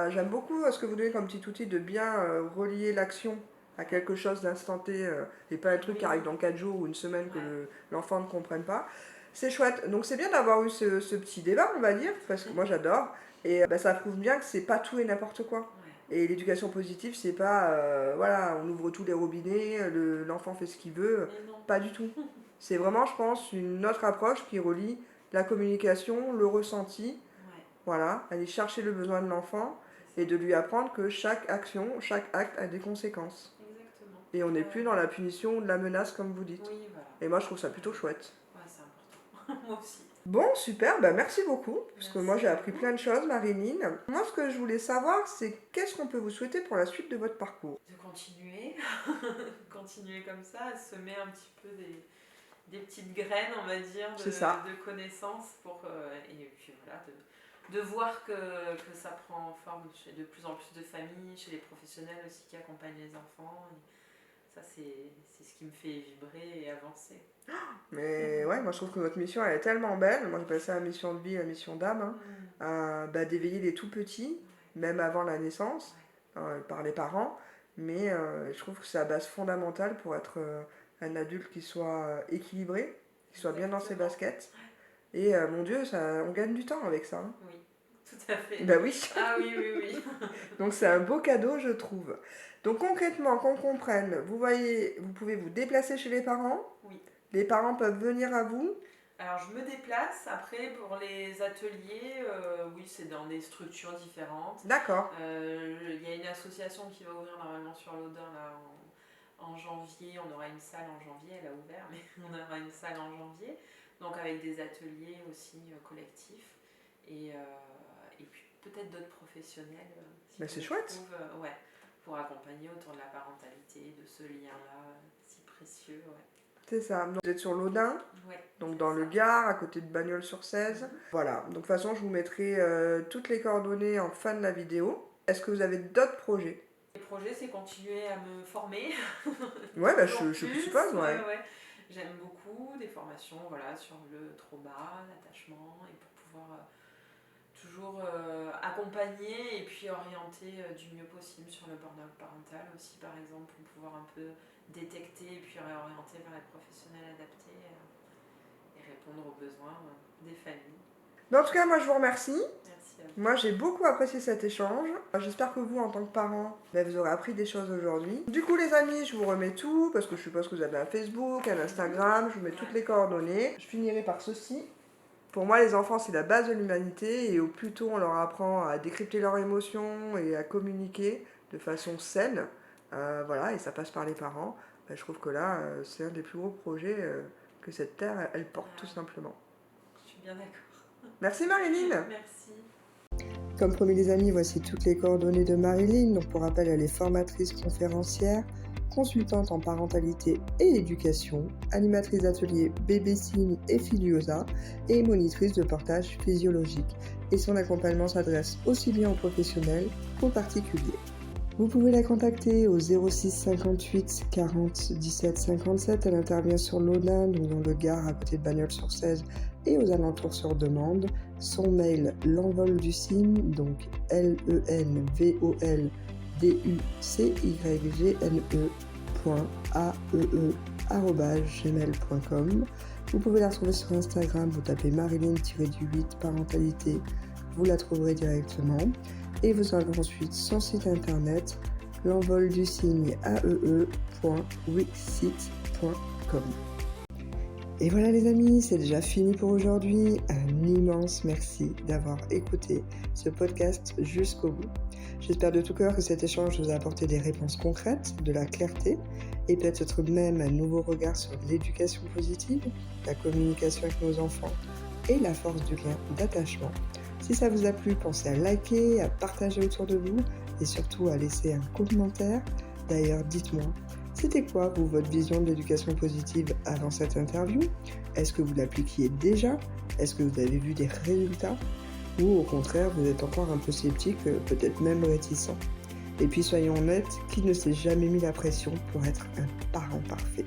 J'aime beaucoup ce que vous donnez comme petit outil de bien relier l'action à quelque chose d'instant T et pas un truc qui arrive dans 4 jours ou une semaine que l'enfant ne comprenne pas. C'est chouette. Donc c'est bien d'avoir eu ce petit débat, on va dire, parce que moi j'adore. Et ça prouve bien que c'est pas tout et n'importe quoi. Et l'éducation positive, c'est pas, on ouvre tous les robinets, l'enfant fait ce qu'il veut. Pas du tout. C'est vraiment, je pense, une autre approche qui relie la communication, le ressenti. Voilà, aller chercher le besoin de l'enfant et de lui apprendre que chaque action, chaque acte a des conséquences. Exactement. Et on n'est plus dans la punition ou de la menace comme vous dites. Oui, voilà. Et moi je trouve ça plutôt chouette. Ouais, c'est important. Moi aussi. Bon, super, bah merci beaucoup, parce que Merci moi j'ai appris beaucoup. plein de choses, Marilyn. Moi, ce que je voulais savoir, c'est qu'est-ce qu'on peut vous souhaiter pour la suite de votre parcours? De continuer, continuer comme ça, à semer un petit peu des petites graines, on va dire, C'est ça. de connaissances et puis voilà, de voir que ça prend forme chez de plus en plus de familles, chez les professionnels aussi qui accompagnent les enfants. Et ça, c'est ce qui me fait vibrer et avancer. Mais ouais, moi je trouve que votre mission elle est tellement belle. Moi j'appelle ça la mission de vie, la mission d'âme, d'éveiller les tout petits, même avant la naissance, par les parents. Mais je trouve que c'est la base fondamentale pour être un adulte qui soit équilibré, qui soit bien dans ses baskets. Et mon Dieu, on gagne du temps avec ça. Oui, tout à fait. Bah oui. Ah oui, oui, oui. Donc c'est un beau cadeau, je trouve. Donc concrètement, qu'on comprenne, vous pouvez vous déplacer chez les parents. Oui. Les parents peuvent venir à vous. Alors je me déplace, après pour les ateliers, oui c'est dans des structures différentes. D'accord. Il y a une association qui va ouvrir normalement sur l'Odin là, en janvier, on aura une salle en janvier, elle a ouvert, mais on aura une salle en janvier, donc avec des ateliers aussi collectifs, et puis peut-être d'autres professionnels C'est chouette. ouais, pour accompagner autour de la parentalité, de ce lien-là si précieux. Ouais. C'est ça. Donc, vous êtes sur l'Odin, Ouais, donc dans le Gard, à côté de Bagnols-sur-Cèze. Voilà. Donc de toute façon, je vous mettrai toutes les coordonnées en fin de la vidéo. Est-ce que vous avez d'autres projets? Les projets, c'est continuer à me former. Ouais, je suppose, ouais. J'aime beaucoup des formations voilà, sur le trauma, l'attachement, et pour pouvoir toujours accompagner et puis orienter du mieux possible sur le burn-out parental aussi, par exemple, pour pouvoir un peu détecter et puis réorienter vers les professionnels adaptés et répondre aux besoins des familles. Mais en tout cas, moi, je vous remercie. Merci à vous. Moi, j'ai beaucoup apprécié cet échange. J'espère que vous, en tant que parents, vous aurez appris des choses aujourd'hui. Du coup, les amis, je vous remets tout, parce que je suppose que vous avez un Facebook, un Instagram, je vous mets toutes les coordonnées. Je finirai par ceci. Pour moi, les enfants, c'est la base de l'humanité, et au plus tôt on leur apprend à décrypter leurs émotions et à communiquer de façon saine, voilà, et ça passe par les parents, je trouve que là, c'est un des plus gros projets que cette terre, elle porte tout simplement. Je suis bien d'accord. Merci Marilyn. Merci. Comme promis les amis, voici toutes les coordonnées de Marilyn. Donc pour rappel, elle est formatrice conférencière, consultante en parentalité et éducation, animatrice d'ateliers bébé signe et filiosa et monitrice de portage physiologique. Et son accompagnement s'adresse aussi bien aux professionnels qu'aux particuliers. Vous pouvez la contacter au 06 58 40 17 57. Elle intervient sur l'Odin, donc dans le Gard à côté de Bagnols-sur-Cèze et aux alentours sur demande. Son mail l'envol du cygne, donc lenvolducygne.aee.gmail.com. Vous pouvez la retrouver sur Instagram, vous tapez Marilyn-8 parentalité, vous la trouverez directement. Et vous avez ensuite son site internet lenvolducygne aee.wixsite.com. Et voilà les amis, c'est déjà fini pour aujourd'hui. Un immense merci d'avoir écouté ce podcast jusqu'au bout. J'espère de tout cœur que cet échange vous a apporté des réponses concrètes, de la clarté et peut-être même un nouveau regard sur l'éducation positive, la communication avec nos enfants et la force du lien d'attachement. Si ça vous a plu, pensez à liker, à partager autour de vous et surtout à laisser un commentaire. D'ailleurs, dites-moi, c'était quoi votre vision de l'éducation positive avant cette interview? Est-ce que vous l'appliquiez déjà? Est-ce que vous avez vu des résultats? Ou au contraire, vous êtes encore un peu sceptique, peut-être même réticent? Et puis soyons honnêtes, qui ne s'est jamais mis la pression pour être un parent parfait?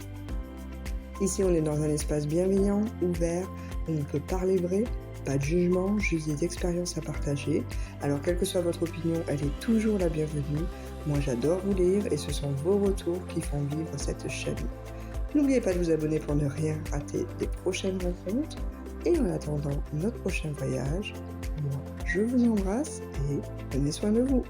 Ici, on est dans un espace bienveillant, ouvert, où on peut parler vrai. Pas de jugement, juste des expériences à partager. Alors, quelle que soit votre opinion, elle est toujours la bienvenue. Moi, j'adore vous lire et ce sont vos retours qui font vivre cette chaîne. N'oubliez pas de vous abonner pour ne rien rater des prochaines rencontres. Et en attendant notre prochain voyage, moi, je vous embrasse et prenez soin de vous.